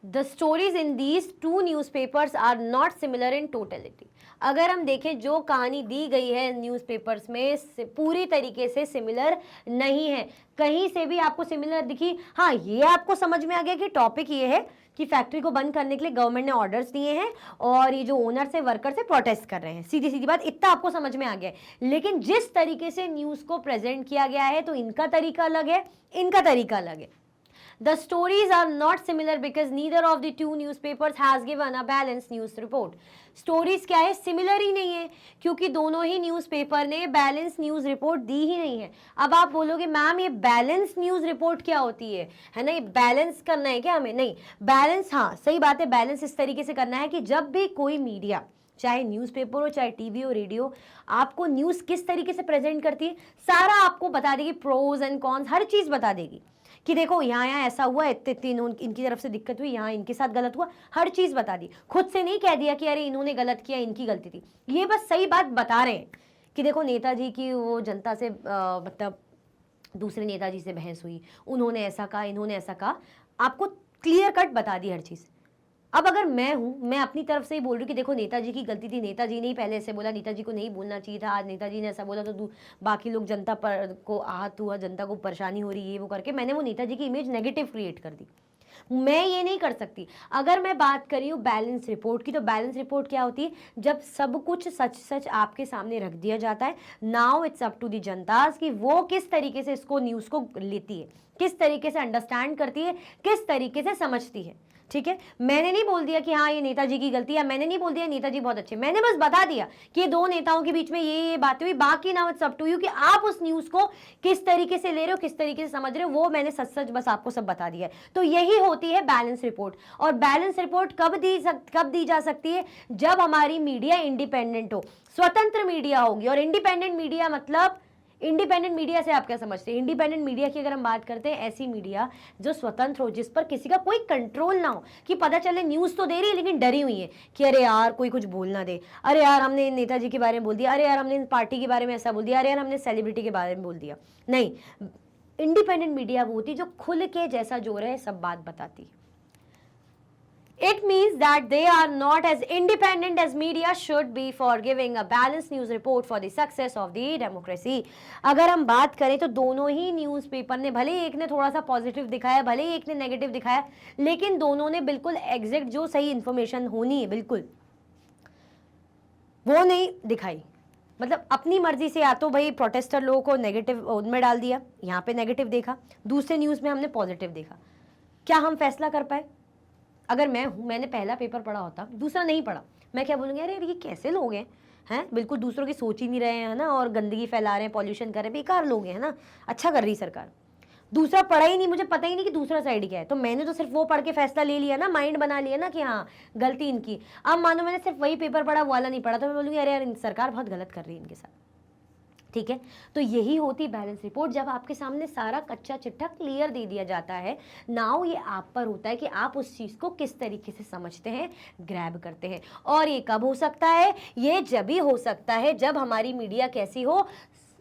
The stories in these two newspapers are not similar in totality. अगर हम देखें जो कहानी दी गई है न्यूज़पेपर्स में पूरी तरीके से सिमिलर नहीं है, कहीं से भी आपको सिमिलर दिखी। हाँ, ये आपको समझ में आ गया कि टॉपिक ये है कि फैक्ट्री को बंद करने के लिए गवर्नमेंट ने ऑर्डर्स दिए हैं और ये जो ओनर्स है वर्कर्स है प्रोटेस्ट कर रहे हैं, सीधी सीधी बात, इतना आपको समझ में आ गया है। लेकिन जिस तरीके से न्यूज़ को प्रेजेंट किया गया है, तो इनका तरीका अलग है, इनका तरीका अलग है। The stories are not similar because neither of the two newspapers has given a balanced news report. Stories क्या है, सिमिलर ही नहीं है, क्योंकि दोनों ही न्यूज़पेपर ने बैलेंस न्यूज़ रिपोर्ट दी ही नहीं है। अब आप बोलोगे मैम ये बैलेंस न्यूज़ रिपोर्ट क्या होती है ना, ये बैलेंस करना है क्या हमें? नहीं, बैलेंस, हाँ सही बात है, बैलेंस इस तरीके से करना है कि जब भी कोई मीडिया, चाहे न्यूज़पेपर हो चाहे टीवी हो रेडियो, आपको न्यूज़ किस तरीके से प्रेजेंट करती है सारा आपको बता देगी, प्रोज एंड कॉन्स हर चीज़ बता देगी कि देखो यहाँ यहाँ ऐसा हुआ, इतनी इनकी तरफ से दिक्कत हुई, यहाँ इनके साथ गलत हुआ, हर चीज़ बता दी। खुद से नहीं कह दिया कि अरे इन्होंने गलत किया, इनकी गलती थी, ये बस सही बात बता रहे हैं कि देखो नेताजी की वो जनता से मतलब दूसरे नेताजी से बहस हुई, उन्होंने ऐसा कहा, इन्होंने ऐसा कहा, आपको क्लियर कट बता दी हर चीज़। अब अगर मैं हूँ, मैं अपनी तरफ से ही बोल रही हूँ कि देखो नेताजी की गलती थी, नेताजी ने ही पहले ऐसे बोला, नेताजी को नहीं बोलना चाहिए था, आज नेताजी ने ऐसा बोला तो बाकी लोग जनता पर को आहत हुआ, जनता को परेशानी हो रही है, ये वो करके मैंने वो नेताजी की इमेज नेगेटिव क्रिएट कर दी। मैं ये नहीं कर सकती। अगर मैं बात करी हूँ बैलेंस रिपोर्ट की, तो बैलेंस रिपोर्ट क्या होती है, जब सब कुछ सच सच आपके सामने रख दिया जाता है। Now it's up to the जनता कि वो किस तरीके से इसको न्यूज़ को लेती है, किस तरीके से अंडरस्टैंड करती है, किस तरीके से समझती है। ठीक है, मैंने नहीं बोल दिया कि हाँ ये नेताजी की गलती है, मैंने नहीं बोल दिया नेताजी बहुत अच्छे, मैंने बस बता दिया कि ये दो नेताओं के बीच में ये बातें हुई। बाकी now it's up to you कि आप उस न्यूज़ को किस तरीके से ले रहे हो, किस तरीके से समझ रहे हो, वो मैंने सच सच बस आपको सब बता दिया है। तो यही होती है बैलेंस रिपोर्ट। और बैलेंस रिपोर्ट कब दी जा सकती है, जब हमारी मीडिया इंडिपेंडेंट हो, स्वतंत्र मीडिया होगी। और इंडिपेंडेंट मीडिया मतलब, इंडिपेंडेंट मीडिया से आप क्या समझते हैं? इंडिपेंडेंट मीडिया की अगर हम बात करते हैं, ऐसी मीडिया जो स्वतंत्र हो, जिस पर किसी का कोई कंट्रोल ना हो, कि पता चले न्यूज़ तो दे रही है लेकिन डरी हुई है कि अरे यार कोई कुछ बोल ना दे, अरे यार हमने नेताजी के बारे में बोल दिया, अरे यार हमने पार्टी के बारे में ऐसा बोल दिया, अरे यार हमने सेलिब्रिटी के बारे में बोल दिया। नहीं, इंडिपेंडेंट मीडिया वो होती है जो खुल के जैसा जो रहे सब बात बताती है। It means that they are not as independent as media should be for giving a balanced news report for the success of the democracy. अगर हम बात करें तो दोनों ही न्यूज़पेपर ने, भले एक ने थोड़ा सा पॉजिटिव दिखाया, भले एक ने नेगेटिव दिखाया, लेकिन दोनों ने बिल्कुल एग्जैक्ट जो सही इन्फॉर्मेशन होनी है बिल्कुल वो नहीं दिखाई। मतलब अपनी मर्जी से या तो भाई प्रोटेस्टर लोगों को नेगेटिव उनमें डाल दिया, यहाँ पे नेगेटिव देखा, दूसरे न्यूज़ में हमने पॉजिटिव देखा। क्या हम फैसला कर पाए? अगर मैं हूँ, मैंने पहला पेपर पढ़ा होता, दूसरा नहीं पढ़ा, मैं क्या बोलूँगी, अरे ये कैसे लोग हैं बिल्कुल दूसरों की सोच ही नहीं रहे हैं ना, और गंदगी फैला रहे हैं, पॉल्यूशन कर रहे हैं, बेकार लोग हैं ना, अच्छा कर रही सरकार। दूसरा पढ़ा ही नहीं, मुझे पता ही नहीं कि दूसरा साइड क्या है, तो मैंने तो सिर्फ वो पढ़ के फैसला ले लिया ना, माइंड बना लिया ना कि हाँ गलती इनकी। अब मानो मैंने सिर्फ वही पेपर पढ़ा, वो वाला नहीं पढ़ा, तो मैं बोलूँगी अरे यार सरकार बहुत गलत कर रही है इनके साथ। ठीक है, तो यही होती बैलेंस रिपोर्ट, जब आपके सामने सारा कच्चा चिट्ठा क्लियर दे दिया जाता है। नाउ ये आप पर होता है कि आप उस चीज़ को किस तरीके से समझते हैं, ग्रैब करते हैं। और ये कब हो सकता है? ये जब भी हो सकता है जब हमारी मीडिया कैसी हो,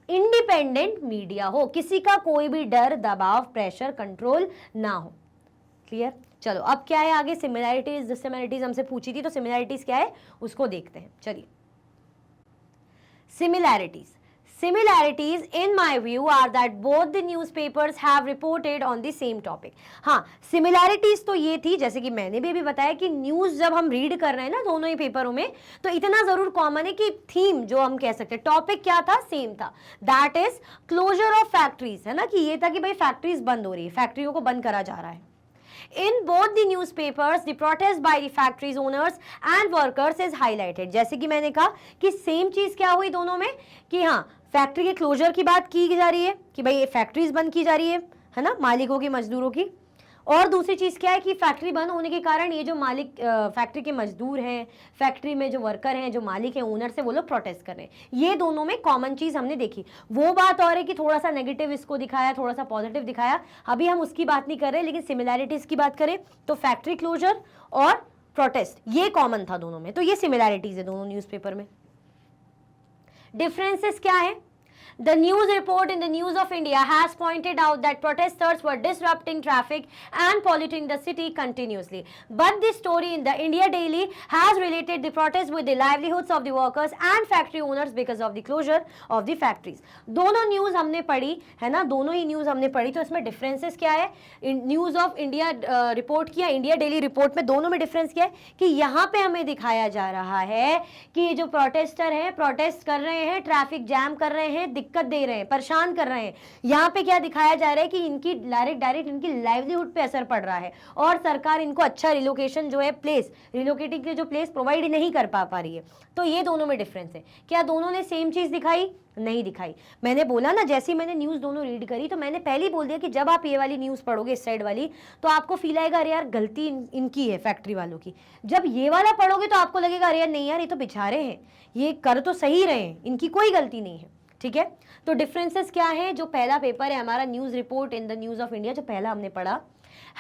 इंडिपेंडेंट मीडिया हो, किसी का कोई भी डर, दबाव, प्रेशर, कंट्रोल ना हो। क्लियर? चलो अब क्या है आगे, सिमिलैरिटीज डिससिमिलैरिटीज हमसे पूछी थी, तो सिमिलैरिटीज क्या है उसको देखते हैं। चलिए, similarities Similarities in my view are that both the newspapers have reported on the same topic. हाँ, similarities तो ये थी, जैसे कि मैंने भी अभी बताया कि न्यूज जब हम रीड कर रहे हैं ना दोनों ही पेपरों में, तो इतना जरूर कॉमन है कि थीम जो हम कह सकते हैं, टॉपिक क्या था, सेम था, that is closure of factories, है ना, कि ये था कि भाई फैक्ट्रीज बंद हो रही है, फैक्ट्रियों को बंद करा जा रहा है. In both the newspapers, the protest by the factories owners and workers is highlighted. जैसे कि मैंने कहा कि सेम चीज क्या हुई दोनों में, कि हाँ फैक्ट्री के क्लोजर की बात की जा रही है कि भाई ये फैक्ट्रीज बंद की जा रही है ना, मालिकों की, मजदूरों की. और दूसरी चीज क्या है कि फैक्ट्री बंद होने के कारण ये जो मालिक फैक्ट्री के मजदूर हैं, फैक्ट्री में जो वर्कर हैं, जो मालिक हैं, ओनर से, वो लोग प्रोटेस्ट कर रहे हैं. ये दोनों में कॉमन चीज हमने देखी. वो बात और है कि थोड़ा सा नेगेटिव इसको दिखाया, थोड़ा सा पॉजिटिव दिखाया, अभी हम उसकी बात नहीं कर रहे, लेकिन सिमिलैरिटीज की बात करें तो फैक्ट्री क्लोजर और प्रोटेस्ट ये कॉमन था दोनों में. तो ये सिमिलैरिटीज है दोनों न्यूज़पेपर में. डिफरेंसेस क्या है? The news report in the News of India has pointed out that protesters were disrupting traffic and polluting the city continuously. But this story in the India Daily has related the protest with the livelihoods of the workers and factory owners because of the closure of the factories. दोनों news हमने पढ़ी है ना, दोनों ही news हमने पढ़ी, तो इसमें डिफरेंसेस क्या है? न्यूज़ ऑफ इंडिया रिपोर्ट किया, इंडिया डेली रिपोर्ट में दोनों में डिफरेंस क्या है कि यहाँ पे हमें दिखाया जा रहा है कि ये जो प्रोटेस्टर हैं, प्रोटेस्ट कर रहे हैं, ट्रैफिक जैम कर रहे हैं, दिक्कत दे रहे हैं, परेशान कर रहे हैं. यहाँ पे क्या दिखाया जा रहा है कि इनकी डायरेक्ट इनकी लाइवलीहुड पे असर पड़ रहा है और सरकार इनको अच्छा रिलोकेशन जो है, प्लेस, रिलोकेटिंग के जो प्लेस प्रोवाइड नहीं कर पा रही है. तो ये दोनों में डिफरेंस है. क्या दोनों ने सेम चीज दिखाई? नहीं दिखाई. मैंने बोला ना, जैसे ही मैंने न्यूज दोनों रीड करी तो मैंने पहले ही बोल दिया कि जब आप ये वाली न्यूज पढ़ोगे, इस साइड वाली, तो आपको फील आएगा अरे यार गलती इनकी है, फैक्ट्री वालों की. जब ये वाला पढ़ोगे तो आपको लगेगा अरे यार नहीं यार, ये तो बेचारे हैं, ये कर तो सही रहे हैं, इनकी कोई गलती नहीं है. ठीक है, तो डिफरेंसेस क्या है? जो पहला पेपर है हमारा news report in the news of India, जो पहला हमने पढ़ा,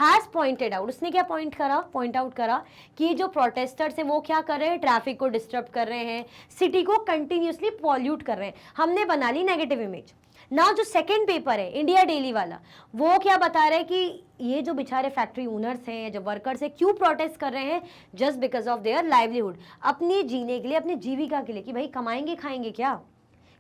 हैज पॉइंटेड आउट, उसने क्या पॉइंट आउट करा कि जो प्रोटेस्टर्स हैं वो क्या कर रहे हैं, ट्रैफिक को डिस्टर्ब कर रहे हैं, सिटी को कंटिन्यूसली पॉल्यूट कर रहे हैं. हमने बना ली नेगेटिव इमेज. ना जो सेकंड पेपर है इंडिया डेली वाला, वो क्या बता रहे हैं कि ये जो बेचारे फैक्ट्री ओनर्स हैं, जो वर्कर्स हैं, क्यों प्रोटेस्ट कर रहे हैं? Just because of their livelihood, अपनी जीने के लिए, अपनी जीविका के लिए, कि भाई कमाएंगे खाएंगे क्या,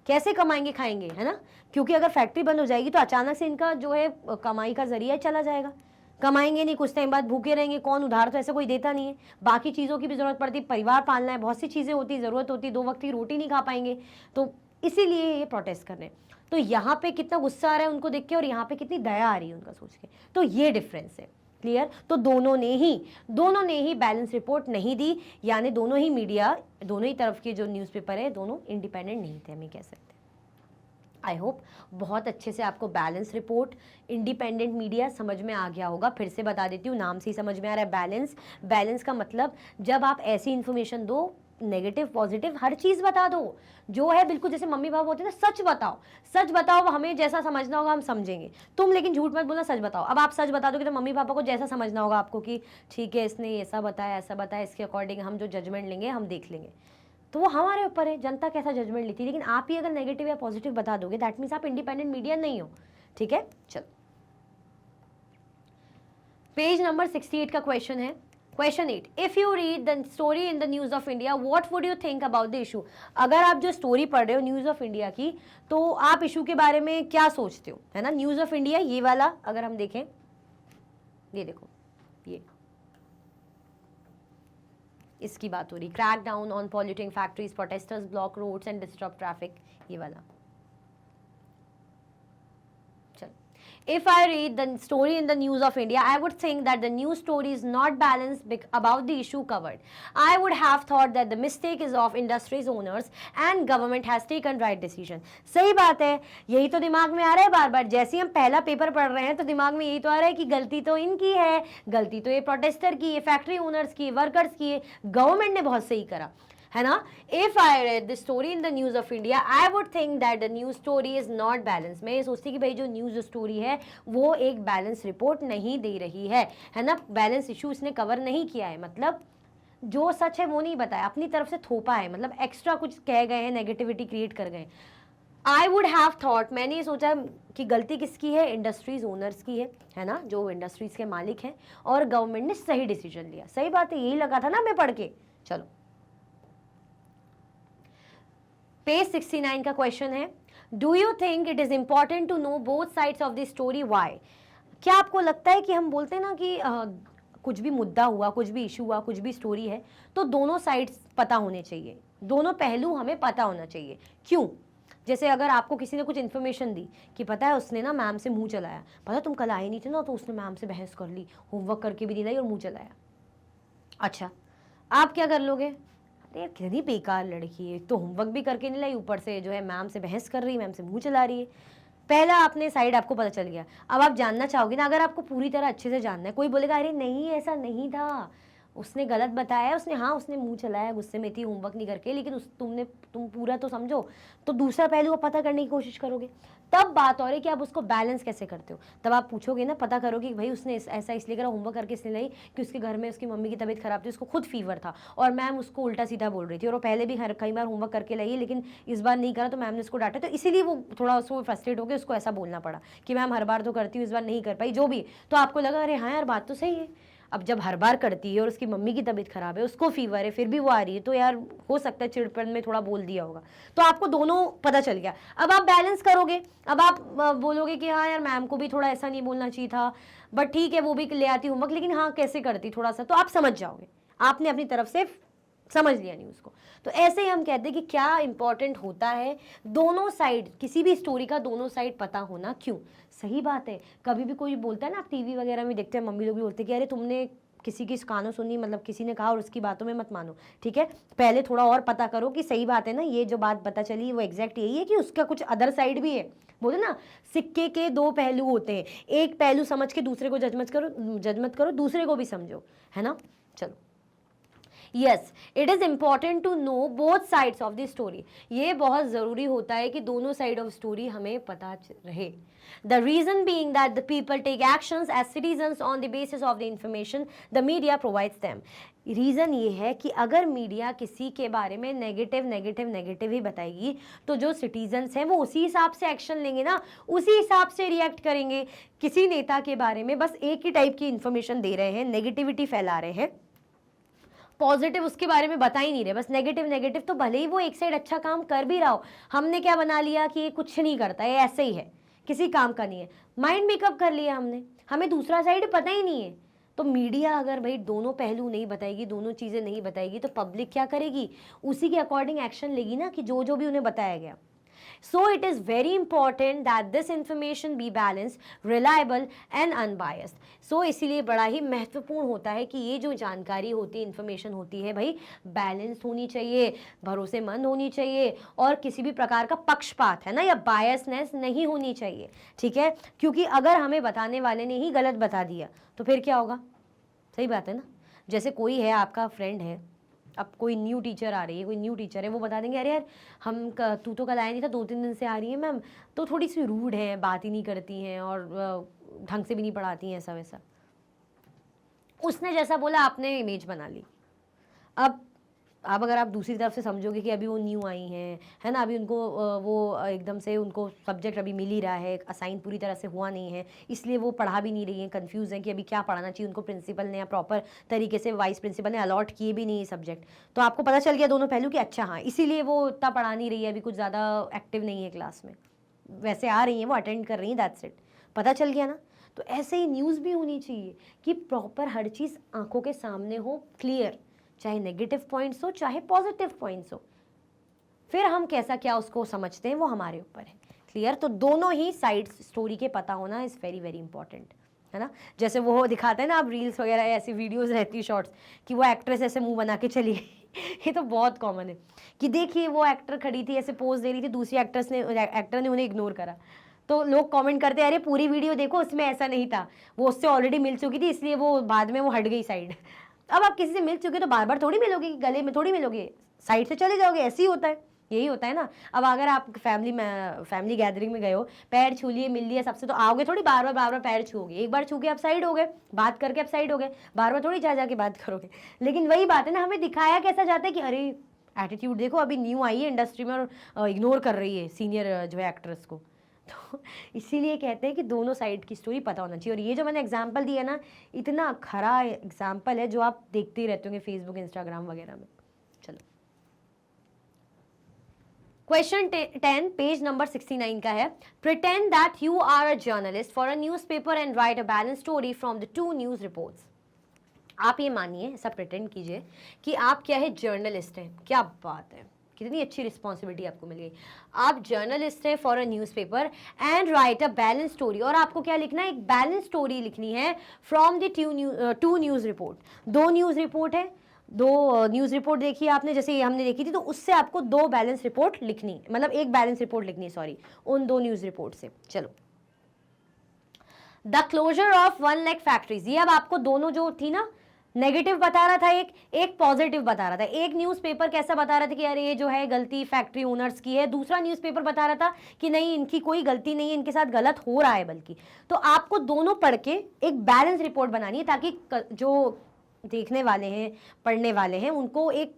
कैसे कमाएंगे खाएंगे, है ना, क्योंकि अगर फैक्ट्री बंद हो जाएगी तो अचानक से इनका जो है कमाई का जरिया चला जाएगा. कमाएंगे नहीं, कुछ टाइम बाद भूखे रहेंगे, कौन उधार तो ऐसे कोई देता नहीं है, बाकी चीज़ों की भी जरूरत पड़ती, परिवार पालना है, बहुत सी चीज़ें होती, ज़रूरत होती, 2 वक्त की रोटी नहीं खा पाएंगे, तो इसीलिए ये प्रोटेस्ट कर रहे हैं. तो यहाँ पे कितना गुस्सा आ रहा है उनको देख के और यहाँ पे कितनी दया आ रही है उनका सोच के. तो ये डिफरेंस है. क्लियर? तो दोनों ने ही बैलेंस रिपोर्ट नहीं दी, यानी दोनों ही मीडिया, दोनों ही तरफ के जो न्यूज़पेपर है, दोनों इंडिपेंडेंट नहीं थे, हमें कह सकते हैं. आई होप बहुत अच्छे से आपको बैलेंस रिपोर्ट, इंडिपेंडेंट मीडिया समझ में आ गया होगा. फिर से बता देती हूँ, नाम से ही समझ में आ रहा है बैलेंस का मतलब जब आप ऐसी इन्फॉर्मेशन दो, नेगेटिव पॉजिटिव हर चीज़ बता दो, जो है बिल्कुल जैसे मम्मी पापा होते हैं ना, सच बताओ, हमें जैसा समझना होगा हम समझेंगे. तुम लेकिन झूठ मत बोलना, सच बताओ. अब आप सच बता दोगे तो मम्मी पापा को जैसा समझना होगा आपको कि ठीक है इसने ऐसा बताया, इसके अकॉर्डिंग हम जो जजमेंट लेंगे हम देख लेंगे. तो वो हमारे ऊपर है, जनता कैसा जजमेंट लेती है. लेकिन आप ही अगर नेगेटिव या पॉजिटिव बता दोगे, दैट मीन्स आप इंडिपेंडेंट मीडिया नहीं हो. ठीक है, चलो पेज नंबर 68 का क्वेश्चन है. Question 8, if you read the story in the news of India, what would you think about the issue? अगर आप जो स्टोरी पढ़ रहे हो न्यूज ऑफ इंडिया की, तो आप इशू के बारे में क्या सोचते हो, है ना. न्यूज ऑफ इंडिया ये वाला अगर हम देखें, ये देखो, ये इसकी बात हो रही, crack down on polluting factories, protesters block roads and disturb traffic, ये वाला. If I read the story in the News of India, I would think that the news story is not balanced about the issue covered. I would have thought that the mistake is of industry's owners and government has taken right decision. सही बात है, यही तो दिमाग में आ रहा है बार बार. जैसे ही हम पहला पेपर पढ़ रहे हैं तो दिमाग में यही तो आ रहा है कि गलती तो इनकी है, गलती तो ये प्रोटेस्टर की है, फैक्ट्री ओनर्स की, वर्कर्स की है, गवर्नमेंट ने बहुत सही करा, है ना. If I read the story in the news of India, I would think that the news story is not balance. मैं ये सोचती कि भाई जो न्यूज स्टोरी है वो एक बैलेंस रिपोर्ट नहीं दे रही है ना, बैलेंस इशू इसने कवर नहीं किया है, मतलब जो सच है वो नहीं बताया, अपनी तरफ से थोपा है, मतलब एक्स्ट्रा कुछ कह गए हैं, नेगेटिविटी क्रिएट कर गए. आई वुड हैव थॉट, मैंने ये सोचा कि गलती किसकी है, इंडस्ट्रीज ओनर्स की है ना, जो इंडस्ट्रीज के मालिक हैं, और गवर्नमेंट ने सही डिसीजन लिया. सही बात है, यही लगा था ना मैं पढ़ के. चलो पेज 69 का क्वेश्चन है, do you think it is important to know both sides of the story? Why? क्या आपको लगता है कि हम बोलते हैं ना कि कुछ भी मुद्दा हुआ, कुछ भी इशू हुआ, कुछ भी स्टोरी है, तो दोनों साइड्स पता होने चाहिए, दोनों पहलू हमें पता होना चाहिए। क्यों? जैसे अगर आपको किसी ने कुछ इन्फॉर्मेशन दी कि पता है उसने ना मैम से मुंह चलाया, पता तुम कल आए नहीं थे ना, तो उसने मैम से बहस कर ली, होमवर्क करके भी नहीं लाई और मुंह चलाया। अच्छा, आप क्या कर लोगे? अरे यार कितनी बेकार लड़की है, तो होमवर्क भी करके नहीं लाई, ऊपर से जो है मैम से बहस कर रही है, मैम से मुंह चला रही है। पहला आपने साइड आपको पता चल गया। अब आप जानना चाहोगे ना, अगर आपको पूरी तरह अच्छे से जानना है, कोई बोलेगा अरे नहीं ऐसा नहीं था, उसने गलत बताया, उसने मुंह चलाया, गुस्से में थी, होमवर्क नहीं करके, लेकिन तुम पूरा तो समझो, तो दूसरा पहलू आप पता करने की कोशिश करोगे। तब बात और है कि आप उसको बैलेंस कैसे करते हो। तब आप पूछोगे ना, पता करोगे कि भाई उसने ऐसा इसलिए करा, होमवर्क करके इसलिए नहीं कि उसके घर में उसकी मम्मी की तबीयत खराब थी, उसको खुद फीवर था और मैम उसको उल्टा सीधा बोल रही थी, और वो पहले भी कई बार होमवर्क करके लाई है, लेकिन इस बार नहीं करा तो मैम ने उसको डांटा, तो इसीलिए वो थोड़ा उसको फ्रस्ट्रेट हो गया, उसको ऐसा बोलना पड़ा कि मैम हर बार तो करती हूँ, इस बार नहीं कर पाई, जो भी। तो आपको लगा अरे हाँ यार बात तो सही है। अब जब हर बार करती है और उसकी मम्मी की तबीयत खराब है, उसको फीवर है, फिर भी वो आ रही है, तो यार हो सकता है चिड़पन में थोड़ा बोल दिया होगा। तो आपको दोनों पता चल गया। अब आप बैलेंस करोगे, अब आप बोलोगे कि हाँ यार मैम को भी थोड़ा ऐसा नहीं बोलना चाहिए था, बट ठीक है वो भी ले आती होमवर्क, लेकिन हाँ कैसे करती थोड़ा सा, तो आप समझ जाओगे, आपने अपनी तरफ से समझ लिया नहीं उसको। तो ऐसे ही हम कहते हैं कि क्या इंपॉर्टेंट होता है, दोनों साइड, किसी भी स्टोरी का दोनों साइड पता होना। क्यों? सही बात है, कभी भी कोई बोलता है ना, आप टीवी वगैरह में देखते हैं, मम्मी लोग भी बोलते हैं कि अरे तुमने किसी की कानों सुनी, मतलब किसी ने कहा और उसकी बातों में मत मानो। ठीक है, पहले थोड़ा और पता करो कि सही बात है ना, ये जो बात पता चली वो एग्जैक्ट यही है कि उसका कुछ अदर साइड भी है। बोले ना, सिक्के के दो पहलू होते हैं, एक पहलू समझ के दूसरे को जज मत करो, दूसरे को भी समझो, है ना। चलो, yes, it is important to know both sides of the story. ये बहुत ज़रूरी होता है कि दोनों साइड ऑफ स्टोरी हमें पता रहे। The reason being that the people take actions as citizens on the basis of the information the media provides them. Reason ये है कि अगर मीडिया किसी के बारे में नेगेटिव ही बताएगी, तो जो सिटीजन्स हैं वो उसी हिसाब से एक्शन लेंगे ना, उसी हिसाब से रिएक्ट करेंगे। किसी नेता के बारे में बस एक ही टाइप की इंफॉर्मेशन दे रहे हैं, नेगेटिविटी फैला रहे हैं, पॉजिटिव उसके बारे में बता ही नहीं रहे, बस नेगेटिव, तो भले ही वो एक साइड अच्छा काम कर भी रहा हो, हमने क्या बना लिया कि ये कुछ नहीं करता, ये ऐसे ही है, किसी काम का नहीं है, माइंड मेकअप कर लिया हमने, हमें दूसरा साइड पता ही नहीं है। तो मीडिया अगर भाई दोनों पहलू नहीं बताएगी, दोनों चीज़ें नहीं बताएगी, तो पब्लिक क्या करेगी? उसी के अकॉर्डिंग एक्शन लेगी ना, कि जो भी उन्हें बताया गया। So it is very important that this information be balanced, reliable and unbiased. So इसीलिए बड़ा ही महत्वपूर्ण होता है कि ये जो जानकारी होती है, इन्फॉर्मेशन होती है भाई, बैलेंस होनी चाहिए, भरोसेमंद होनी चाहिए, और किसी भी प्रकार का पक्षपात है ना या बायसनेस नहीं होनी चाहिए। ठीक है, क्योंकि अगर हमें बताने वाले ने ही गलत बता दिया तो फिर क्या होगा? सही बात है ना। जैसे कोई है, आपका फ्रेंड है, अब कोई न्यू टीचर आ रही है, कोई न्यू टीचर है, वो बता देंगे अरे यार तू तो कल आया नहीं था, 2-3 दिन से आ रही है मैम, तो थोड़ी सी रूड है, बात ही नहीं करती हैं और ढंग से भी नहीं पढ़ाती हैं, ऐसा वैसा। उसने जैसा बोला आपने इमेज बना ली। अब अगर आप दूसरी तरफ से समझोगे कि अभी वो न्यू आई हैं, है ना, अभी उनको वो एकदम से उनको सब्जेक्ट अभी मिल ही रहा है, असाइन पूरी तरह से हुआ नहीं है, इसलिए वो पढ़ा भी नहीं रही हैं, कंफ्यूज हैं कि अभी क्या पढ़ाना चाहिए उनको, प्रिंसिपल ने या प्रॉपर तरीके से वाइस प्रिंसिपल ने अलॉट किए भी नहीं सब्जेक्ट। तो आपको पता चल गया दोनों पहलू कि अच्छा हाँ, इसीलिए वो इतना पढ़ा नहीं रही है, अभी कुछ ज़्यादा एक्टिव नहीं है क्लास में, वैसे आ रही हैं वो, अटेंड कर रही हैं, दैट्स इट, पता चल गया ना। तो ऐसे ही न्यूज़ भी होनी चाहिए कि प्रॉपर हर चीज़ आंखों के सामने हो, क्लियर, चाहे नेगेटिव पॉइंट्स हो चाहे पॉजिटिव पॉइंट्स हो, फिर हम कैसा क्या उसको समझते हैं वो हमारे ऊपर है। क्लियर? तो दोनों ही साइड्स स्टोरी के पता होना इज़ वेरी वेरी इंपॉर्टेंट, है ना। जैसे वो दिखाते हैं ना, अब रील्स वगैरह ऐसी वीडियोस रहती है शॉर्ट्स, कि वो एक्ट्रेस ऐसे मुंह बना के चली ये तो बहुत कॉमन है कि देखिए वो एक्टर खड़ी थी ऐसे पोज दे रही थी, दूसरी एक्टर ने उन्हें इग्नोर करा, तो लोग कमेंट करते हैं अरे पूरी वीडियो देखो, उसमें ऐसा नहीं था, वो उससे ऑलरेडी मिल चुकी थी, इसलिए वो बाद में वो हट गई साइड। अब आप किसी से मिल चुके तो बार बार थोड़ी मिलोगे, गले में थोड़ी मिलोगे, साइड से चले जाओगे, ऐसे ही होता है, यही होता है ना। अब अगर आप फैमिली गैदरिंग में गए हो, पैर छू लिए, मिल लिए सबसे, तो आओगे थोड़ी बार बार पैर छूओगे, एक बार छू के आप साइड हो गए, बात करके आप साइड हो गए, बार बार थोड़ी जा के बात करोगे। लेकिन वही बात है ना, हमें दिखाया कैसा जाता है कि अरे एटीट्यूड देखो, अभी न्यू आई है इंडस्ट्री में और इग्नोर कर रही है सीनियर जो है एक्ट्रेस को। तो इसीलिए कहते हैं कि दोनों साइड की स्टोरी पता होना चाहिए। और ये जो मैंने एग्जांपल दिया ना, इतना खरा एग्जांपल है जो आप देखते ही रहते होंगे फेसबुक, इंस्टाग्राम वगैरह में। चलो, क्वेश्चन 10 पेज नंबर 69 का है. Pretend that you are a journalist for a newspaper and write a balance story from the 2 news reports. आप ये मानिए, ऐसा प्रिटेंड कीजिए कि आप क्या है, जर्नलिस्ट हैं. क्या बात है, कितनी अच्छी रिस्पॉन्सिबिलिटी आपको मिल गई. आप जर्नलिस्ट हैं for a newspaper and write a balance story, और आपको क्या लिखना है, एक बैलेंस स्टोरी लिखनी है from the 2 news report. 2 news report है, 2 न्यूज़ रिपोर्ट देखी आपने, जैसे ये हमने देखी थी, तो उससे आपको 2 बैलेंस रिपोर्ट लिखनी, मतलब एक बैलेंस रिपोर्ट लिखनी है, सॉरी, उन 2 न्यूज़ रिपोर्ट से. चलो, the closure of 1 lakh factories, ये अब आपको दोनों जो थी ना, नेगेटिव बता रहा था, एक पॉजिटिव बता रहा था. एक न्यूज़पेपर कैसा बता रहा था कि यार ये जो है गलती फैक्ट्री ओनर्स की है, दूसरा न्यूज़पेपर बता रहा था कि नहीं, इनकी कोई गलती नहीं है, इनके साथ गलत हो रहा है बल्कि. तो आपको दोनों पढ़ के एक बैलेंस रिपोर्ट बनानी है, ताकि जो देखने वाले हैं, पढ़ने वाले हैं, उनको एक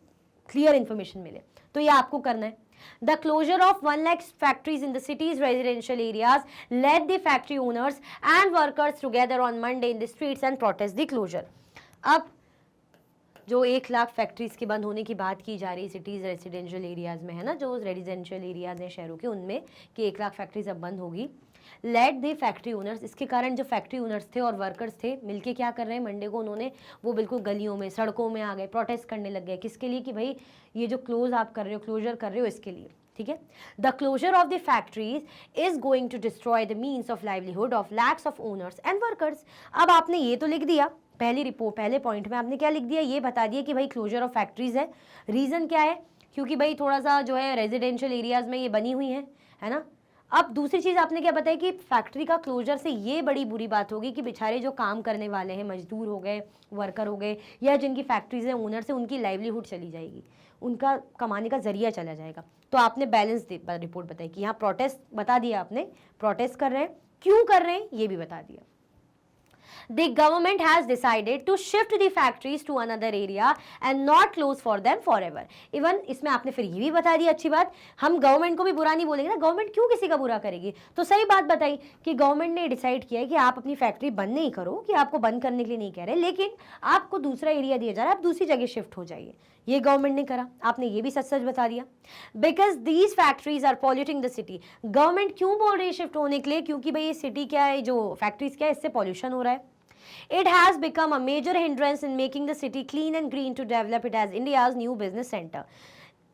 क्लियर इन्फॉर्मेशन मिले. तो ये आपको करना है. The closure of 1 lakh factories in the city's residential areas led the factory owners and workers together on Monday in the streets and protest the closure. अब जो 1 लाख फैक्ट्रीज के बंद होने की बात की जा रही है सिटीज़ रेजिडेंशियल एरियाज़ में, है ना, जो रेजिडेंशियल एरियाज़ हैं शहरों के, उनमें कि 1 लाख फैक्ट्रीज अब बंद होगी. लेट द फैक्ट्री ओनर्स, इसके कारण जो फैक्ट्री ओनर्स थे और वर्कर्स थे मिलके क्या कर रहे हैं, मंडे को उन्होंने वो बिल्कुल गलियों में, सड़कों में आ गए, प्रोटेस्ट करने लग गए. किसके लिए, कि भाई ये जो क्लोज आप कर रहे हो, क्लोजर कर रहे हो, इसके लिए. ठीक है. The closure of the factories is going to destroy the means of livelihood of lakhs of owners and workers. अब आपने ये तो लिख दिया, पहले पॉइंट में आपने क्या लिख दिया, ये बता दिया कि भाई क्लोजर ऑफ फैक्ट्रीज है. रीज़न क्या है, क्योंकि भाई थोड़ा सा जो है रेजिडेंशियल एरियाज़ में ये बनी हुई है ना. अब दूसरी चीज़ आपने क्या बताई कि फैक्ट्री का क्लोजर से ये बड़ी बुरी बात होगी कि बेचारे जो काम करने वाले हैं, मजदूर हो गए, वर्कर हो गए, या जिनकी फैक्ट्रीज हैं ओनर से, उनकी लाइवलीहुड चली जाएगी, उनका कमाने का जरिया चला जाएगा. तो आपने बैलेंस रिपोर्ट बताई कि यहाँ प्रोटेस्ट बता दिया, आपने प्रोटेस्ट कर रहे हैं, क्यों कर रहे हैं ये भी बता दिया. The government has decided to shift the factories to another area and not close for them forever. Even इसमें आपने फिर ये भी बता दिया, अच्छी बात, हम गवर्नमेंट को भी बुरा नहीं बोलेंगे ना, गवर्नमेंट क्यों किसी का बुरा करेगी. तो सही बात बताई कि गवर्नमेंट ने डिसाइड किया है कि आप अपनी फैक्ट्री बंद नहीं करो, कि आपको बंद करने के लिए नहीं कह रहे, लेकिन आपको दूसरा एरिया दिया जा रहा है, आप दूसरी जगह शिफ्ट हो जाइए. ये गवर्नमेंट ने करा, आपने ये भी सच सच बता दिया. Because these factories are polluting the city. Government क्यों बोल रही है शिफ्ट होने के लिए, क्योंकि भाई ये सिटी क्या है, जो फैक्ट्रीज क्या है, इससे पॉल्यूशन हो रहा है. It has become a major hindrance in making the city clean and green to develop it as India's new business center.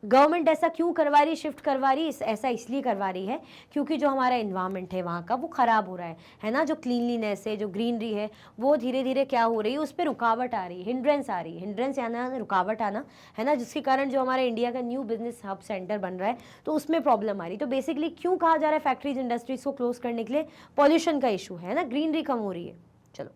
Government ऐसा क्यों करवा रही, शिफ्ट करवा रही, ऐसा इसलिए करवा रही है क्योंकि जो हमारा इन्वायरमेंट है वहाँ का, वो ख़राब हो रहा है ना. जो क्लीनलीनेस है, जो ग्रीनरी है, वो धीरे धीरे क्या हो रही है, उस पर रुकावट आ रही है, हिंड्रेंस आ रही है. हिंड्रेंस आना, रुकावट आना, है ना, जिसके कारण जो हमारे इंडिया का न्यू बिजनेस हब सेंटर बन रहा है, तो उसमें प्रॉब्लम आ रही है. तो बेसिकली क्यों कहा जा रहा है फैक्ट्रीज इंडस्ट्रीज को क्लोज करने के लिए, पॉल्यूशन का इशू है ना, ग्रीनरी कम हो रही है. चलो.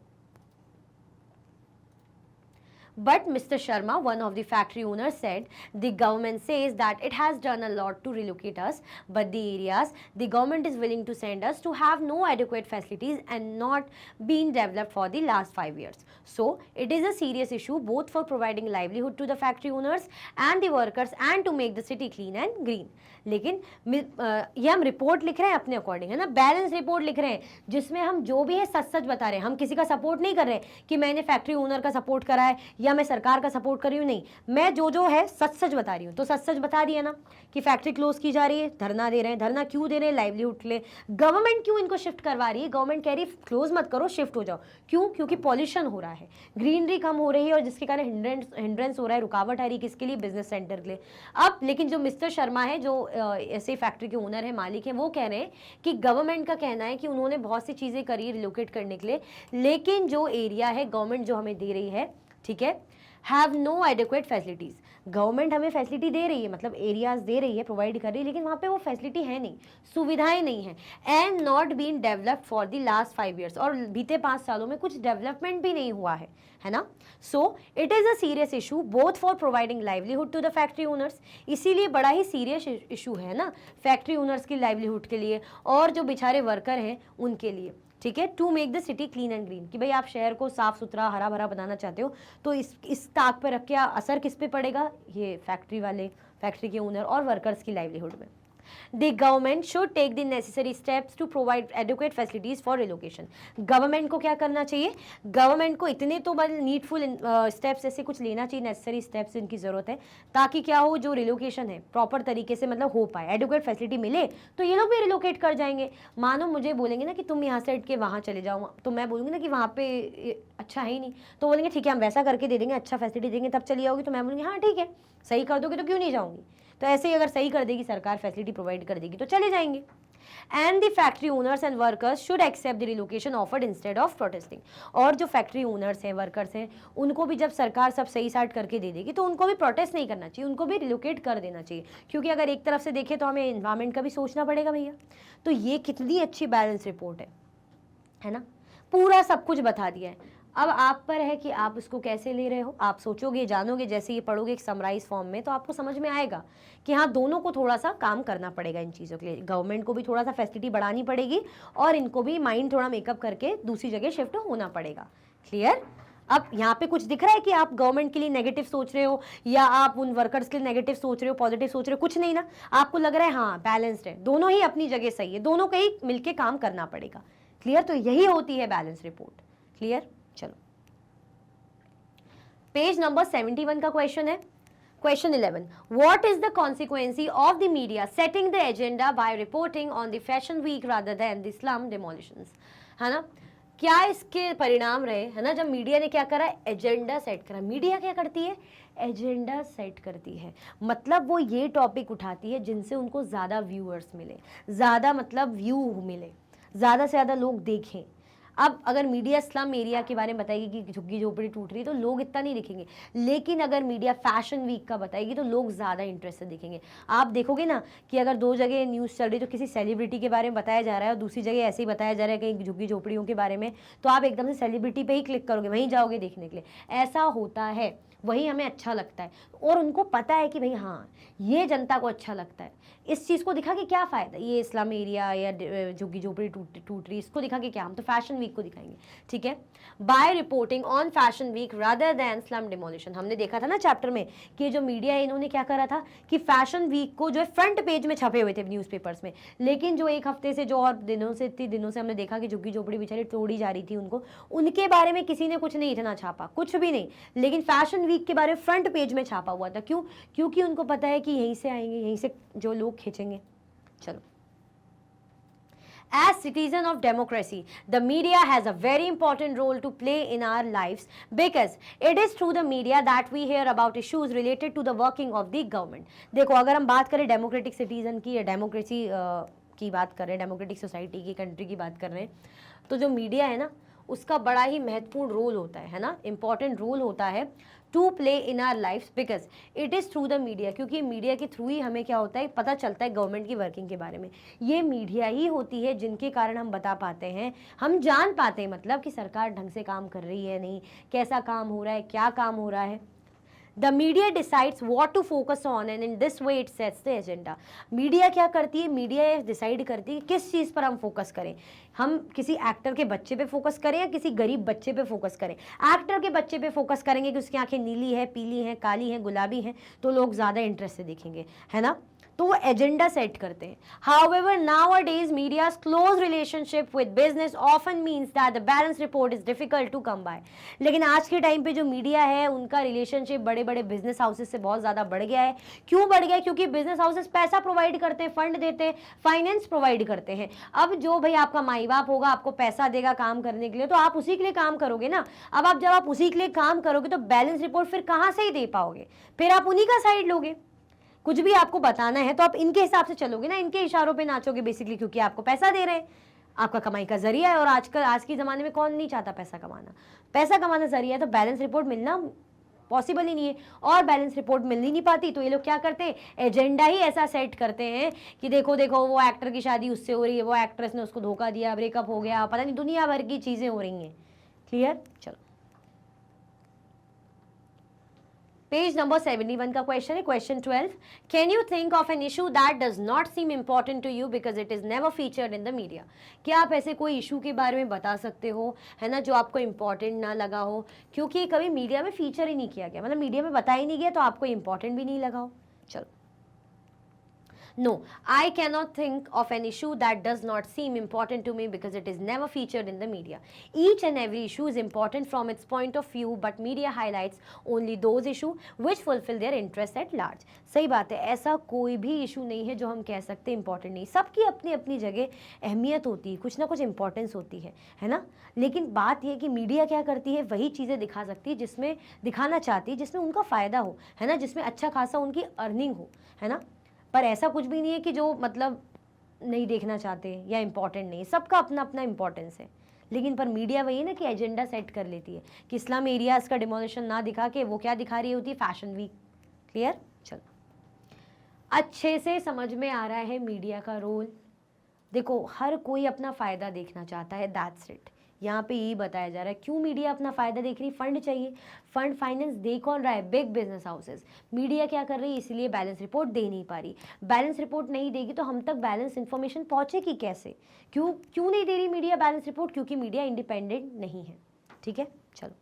But Mr. Sharma, one of the factory owners, said the government says that it has done a lot to relocate us, but the areas the government is willing to send us to have no adequate facilities and not been developed for the last 5 years. So it is a serious issue both for providing livelihood to the factory owners and the workers and to make the city clean and green. लेकिन ये हम report लिख रहे हैं अपने according, है ना, balance report लिख रहे हैं, जिसमें हम जो भी है सच सच बता रहे हैं. हम किसी का सपोर्ट नहीं कर रहे कि मैंने फैक्ट्री ओनर का सपोर्ट करा है या मैं सरकार का सपोर्ट कर रही हूँ, नहीं, मैं जो है सच सच बता रही हूँ. तो सच सच बता दिया ना कि फैक्ट्री क्लोज की जा रही है, धरना दे रहे हैं. धरना क्यों दे रहे हैं, लाइवलीहुड के लिए. गवर्नमेंट क्यों इनको शिफ्ट करवा रही है, गवर्नमेंट कह रही है क्लोज मत करो, शिफ्ट हो जाओ. क्यों, क्योंकि पॉल्यूशन हो रहा है, ग्रीनरी कम हो रही है, और जिसके कारण हिंड्रेंस हो रहा है, रुकावट आ रही है, किसके लिए, बिजनेस सेंटर के लिए. अब लेकिन जो मिस्टर शर्मा है, जो ऐसे फैक्ट्री के ओनर है, मालिक है, वो कह रहे हैं कि गवर्नमेंट का कहना है कि उन्होंने बहुत सी चीज़ें करी रिलोकेट करने के लिए, लेकिन जो एरिया है गवर्नमेंट जो हमें दे रही है, ठीक है, have no adequate facilities. Government हमें फैसिलिटी दे रही है, मतलब एरियाज दे रही है, प्रोवाइड कर रही है, लेकिन वहाँ पे वो फैसिलिटी है नहीं, सुविधाएं नहीं है. And not been developed for the last 5 years. और बीते 5 सालों में कुछ डेवलपमेंट भी नहीं हुआ है ना. So it is a serious issue both for providing livelihood to the factory owners. इसीलिए बड़ा ही सीरियस इशू है ना फैक्ट्री ओनर्स की लाइवलीहुड के लिए, और जो बेचारे वर्कर हैं उनके लिए. ठीक है, to make the city clean and green, कि भाई आप शहर को साफ सुथरा हरा भरा बनाना चाहते हो, तो इस ताक पर रख के असर किस पे पड़ेगा, ये फैक्ट्री वाले, फैक्ट्री के ओनर और वर्कर्स की लाइवलीहुड में. The government should take the necessary steps to provide adequate facilities for relocation. Government को क्या करना चाहिए, गवर्नमेंट को इतने तो नीडफुल स्टेप्स ऐसे कुछ लेना चाहिए, नेसेसरी स्टेप्स इनकी जरूरत है, ताकि क्या हो, जो रिलोकेशन है प्रॉपर तरीके से मतलब हो पाए, एडुकेट फैसिलिटी मिले तो ये लोग भी रिलोकेट कर जाएंगे। मानो मुझे बोलेंगे ना कि तुम यहाँ से हट के वहाँ चले जाओ, तो मैं बोलूँगी ना कि वहाँ पे अच्छा है ही नहीं, तो बोलेंगे ठीक है हम वैसा करके दे देंगे, अच्छा फैसिलिटी देंगे तब चली जाओगी, तो मैं बोलूँगी हाँ ठीक है, सही कर दोगे तो क्यों नहीं जाऊँगी। तो ऐसे ही अगर सही कर देगी सरकार, फैसिलिटी प्रोवाइड कर देगी तो चले जाएंगे। And the factory owners and workers should accept the relocation offered instead of protesting. और जो फैक्ट्री ओनर्स हैं, वर्कर्स हैं, उनको भी जब सरकार सब सही साइड करके दे देगी तो उनको भी प्रोटेस्ट नहीं करना चाहिए, उनको भी रिलोकेट कर देना चाहिए, क्योंकि अगर एक तरफ से देखें तो हमें एनवायरमेंट का भी सोचना पड़ेगा भैया। तो ये कितनी अच्छी बैलेंस रिपोर्ट है ना, पूरा सब कुछ बता दिया है। अब आप पर है कि आप इसको कैसे ले रहे हो, आप सोचोगे, जानोगे, जैसे ये पढ़ोगे एक समराइज फॉर्म में तो आपको समझ में आएगा कि हाँ दोनों को थोड़ा सा काम करना पड़ेगा इन चीज़ों के लिए। गवर्नमेंट को भी थोड़ा सा फैसिलिटी बढ़ानी पड़ेगी और इनको भी माइंड थोड़ा मेकअप करके दूसरी जगह शिफ्ट होना पड़ेगा। क्लियर। अब यहाँ पे कुछ दिख रहा है कि आप गवर्नमेंट के लिए नेगेटिव सोच रहे हो या आप उन वर्कर्स के लिए नेगेटिव सोच रहे हो, पॉजिटिव सोच रहे हो, कुछ नहीं ना, आपको लग रहा है हाँ बैलेंस्ड है, दोनों ही अपनी जगह सही है, दोनों को ही मिलकर काम करना पड़ेगा। क्लियर। तो यही होती है बैलेंस रिपोर्ट। क्लियर। चलो पेज नंबर 71 का क्वेश्चन है। Question 11, what is the consequence of the media setting the agenda by reporting on the fashion week rather than the slum demolitions, है ना। क्या इसके परिणाम रहे, है ना, जब मीडिया ने क्या करा, एजेंडा सेट करा। मीडिया क्या करती है, एजेंडा सेट करती है, मतलब वो ये टॉपिक उठाती है जिनसे उनको ज़्यादा व्यूअर्स मिले, ज़्यादा मतलब व्यू मिले, ज़्यादा से ज़्यादा लोग देखें। अब अगर मीडिया स्लम एरिया के बारे में बताएगी कि झुग्गी झोपड़ी टूट रही है तो लोग इतना नहीं दिखेंगे, लेकिन अगर मीडिया फैशन वीक का बताएगी तो लोग ज़्यादा इंटरेस्ट से देखेंगे। आप देखोगे ना कि अगर दो जगह न्यूज़ चल रही तो किसी सेलिब्रिटी के बारे में बताया जा रहा है और दूसरी जगह ऐसे ही बताया जा रहा है कहीं झुग्गी झोपड़ियों के बारे में, तो आप एकदम से सेलिब्रिटी पे ही क्लिक करोगे, वहीं जाओगे देखने के लिए। ऐसा होता है, वही हमें अच्छा लगता है और उनको पता है कि भाई हाँ ये जनता को अच्छा लगता है। इस चीज़ को दिखा के क्या फ़ायदा, ये इस्लाम एरिया या झुग्गी झोपड़ी टूट रही, इसको दिखा के क्या, हम तो फैशन वीक को दिखाएंगे। ठीक है, by reporting on fashion week rather than slum demolition. हमने देखा था ना चैप्टर में कि जो मीडिया है इन्होंने क्या करा था कि फैशन वीक को जो है फ्रंट पेज में छपे हुए थे न्यूज़पेपर्स में, लेकिन जो एक हफ्ते से जो और दिनों से इतने दिनों से हमने देखा कि झुग्गी झोपड़ी बेचारी तोड़ी जा रही थी, उनको उनके बारे में किसी ने कुछ नहीं इतना छापा, कुछ भी नहीं, लेकिन फैशन वीक के बारे में फ्रंट पेज में छापा हुआ था। क्यों, क्योंकि उनको पता है कि यहीं से आएंगे, यहीं से जो लोग खींचेंगे। चलो, as citizen of democracy, the media has a very important role to play in our lives because it is through the media that we hear about issues related to the working of the government. देखो, अगर हम बात करें democratic citizen की या democracy की बात कर रहे हैं, डेमोक्रेटिक सोसाइटी की, कंट्री की बात कर रहे हैं, तो जो मीडिया है ना उसका बड़ा ही महत्वपूर्ण रोल होता है ना, इंपॉर्टेंट रोल होता है to play in our life because it is through the media. क्योंकि मीडिया के थ्रू ही हमें क्या होता है, पता चलता है गवर्नमेंट की वर्किंग के बारे में। ये मीडिया ही होती है जिनके कारण हम बता पाते हैं, हम जान पाते हैं मतलब कि सरकार ढंग से काम कर रही है नहीं, कैसा काम हो रहा है, क्या काम हो रहा है। The media decides what to focus on and in this way it sets the agenda. Media क्या करती है, मीडिया डिसाइड करती है किस चीज़ पर हम फोकस करें, हम किसी एक्टर के बच्चे पे फोकस करें या किसी गरीब बच्चे पे फोकस करें। एक्टर के बच्चे पे फोकस करेंगे कि उसकी आंखें नीली है, पीली हैं, काली हैं, गुलाबी हैं, तो लोग ज़्यादा इंटरेस्ट से देखेंगे, है ना, तो वो एजेंडा सेट करते हैं। However, nowadays media's close relationship with business often means that the balance report is difficult to come by. लेकिन आज के टाइम पे जो मीडिया है उनका रिलेशनशिप बड़े बड़े बिजनेस हाउसेस से बहुत ज़्यादा बढ़ गया है। क्यों बढ़ गया है, क्योंकि बिजनेस हाउसेस पैसा प्रोवाइड करते हैं, फंड देते हैं, फाइनेंस प्रोवाइड करते हैं। अब जो भाई आपका माई बाप होगा, आपको पैसा देगा काम करने के लिए, तो आप उसी के लिए काम करोगे ना। अब आप जब आप उसी के लिए काम करोगे तो बैलेंस रिपोर्ट फिर कहाँ से ही दे पाओगे, फिर आप उन्हीं का साइड लोगे। कुछ भी आपको बताना है तो आप इनके हिसाब से चलोगे ना, इनके इशारों पे नाचोगे बेसिकली, क्योंकि आपको पैसा दे रहे हैं, आपका कमाई का जरिया है। और आज के ज़माने में कौन नहीं चाहता पैसा कमाना, पैसा कमाना जरिया है, तो बैलेंस रिपोर्ट मिलना पॉसिबल ही नहीं है। और बैलेंस रिपोर्ट मिल ही नहीं पाती तो ये लोग क्या करते हैं, एजेंडा ही ऐसा सेट करते हैं कि देखो देखो वो एक्टर की शादी उससे हो रही है, वो एक्ट्रेस ने उसको धोखा दिया, ब्रेकअप हो गया, पता नहीं दुनिया भर की चीज़ें हो रही हैं। क्लियर। चलो, पेज नंबर 71 का क्वेश्चन है। Question 12, can you think of an issue that does not seem important to you because it is never featured in the media. क्या आप ऐसे कोई इशू के बारे में बता सकते हो, है ना, जो आपको इम्पॉर्टेंट ना लगा हो, क्योंकि कभी मीडिया में फीचर ही नहीं किया गया, मतलब मीडिया में बताया ही नहीं गया तो आपको इम्पॉर्टेंट भी नहीं लगा हो। चलो, No, I cannot think of an issue that does not seem important to me because it is never featured in the media. Each and every issue is important from its point of view, but media highlights only those issues which fulfill their interest at large. सही बात है, ऐसा कोई भी issue नहीं है जो हम कह सकते हैं इंपॉर्टेंट नहीं। सबकी अपनी अपनी जगह अहमियत होती है, कुछ ना कुछ इंपॉर्टेंस होती है ना। लेकिन बात यह कि मीडिया क्या करती है, वही चीज़ें दिखा सकती है जिसमें दिखाना चाहती है, जिसमें उनका फ़ायदा हो, है ना, जिसमें अच्छा खासा उनकी अर्निंग हो, है ना। पर ऐसा कुछ भी नहीं है कि जो मतलब नहीं देखना चाहते या इम्पॉर्टेंट नहीं, सबका अपना अपना इम्पॉर्टेंस है। लेकिन पर मीडिया वही है ना कि एजेंडा सेट कर लेती है कि इस्लाम एरियाज़ का डिमोलिशन ना दिखा के वो क्या दिखा रही होती है, फैशन वीक। क्लियर? चलो, अच्छे से समझ में आ रहा है मीडिया का रोल। देखो, हर कोई अपना फ़ायदा देखना चाहता है, दैट्स इट। यहाँ पे यही बताया जा रहा है क्यों मीडिया अपना फ़ायदा देख रही है। फंड चाहिए, फंड फाइनेंस दे कौन रहा है, बिग बिजनेस हाउसेस। मीडिया क्या कर रही है, इसीलिए बैलेंस रिपोर्ट दे नहीं पा रही। बैलेंस रिपोर्ट नहीं देगी तो हम तक बैलेंस इन्फॉर्मेशन पहुँचेगी कैसे? क्यों नहीं दे रही मीडिया बैलेंस रिपोर्ट? क्योंकि मीडिया इंडिपेंडेंट नहीं है। ठीक है, चलो।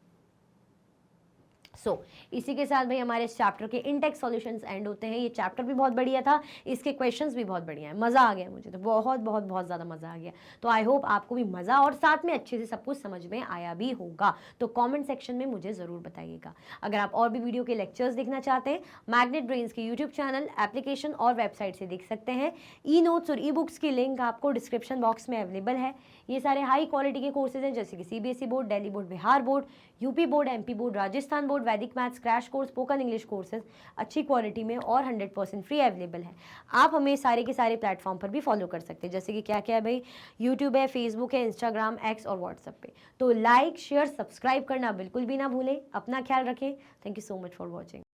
इसी के साथ भाई हमारे इस चैप्टर के इनटेक्स सॉल्यूशंस एंड होते हैं। ये चैप्टर भी बहुत बढ़िया था, इसके क्वेश्चंस भी बहुत बढ़िया है, मज़ा आ गया मुझे तो, बहुत बहुत बहुत ज़्यादा मज़ा आ गया। तो आई होप आपको भी मज़ा और साथ में अच्छे से सब कुछ समझ में आया भी होगा। तो कॉमेंट सेक्शन में मुझे ज़रूर बताइएगा। अगर आप और भी वीडियो के लेक्चर्स देखना चाहते हैं, मैग्नेट ब्रेन्स के यूट्यूब चैनल, एप्लीकेशन और वेबसाइट से देख सकते हैं। ई नोट्स और ई बुक्स की लिंक आपको डिस्क्रिप्शन बॉक्स में अवेलेबल है। ये सारे हाई क्वालिटी के कोर्सेज हैं, जैसे कि CBSE board, Delhi board, Bihar board, UP board, MP board, Rajasthan board, Vedic maths, crash course, spoken English courses अच्छी क्वालिटी में और 100% फ्री अवेलेबल है। आप हमें सारे के सारे प्लेटफॉर्म पर भी फॉलो कर सकते हैं, जैसे कि क्या क्या है भाई, यूट्यूब है, फेसबुक है, इंस्टाग्राम, एक्स और व्हाट्सएप पे। तो लाइक, शेयर, सब्सक्राइब करना बिल्कुल भी ना भूलें। अपना ख्याल रखें। Thank you so much for watching.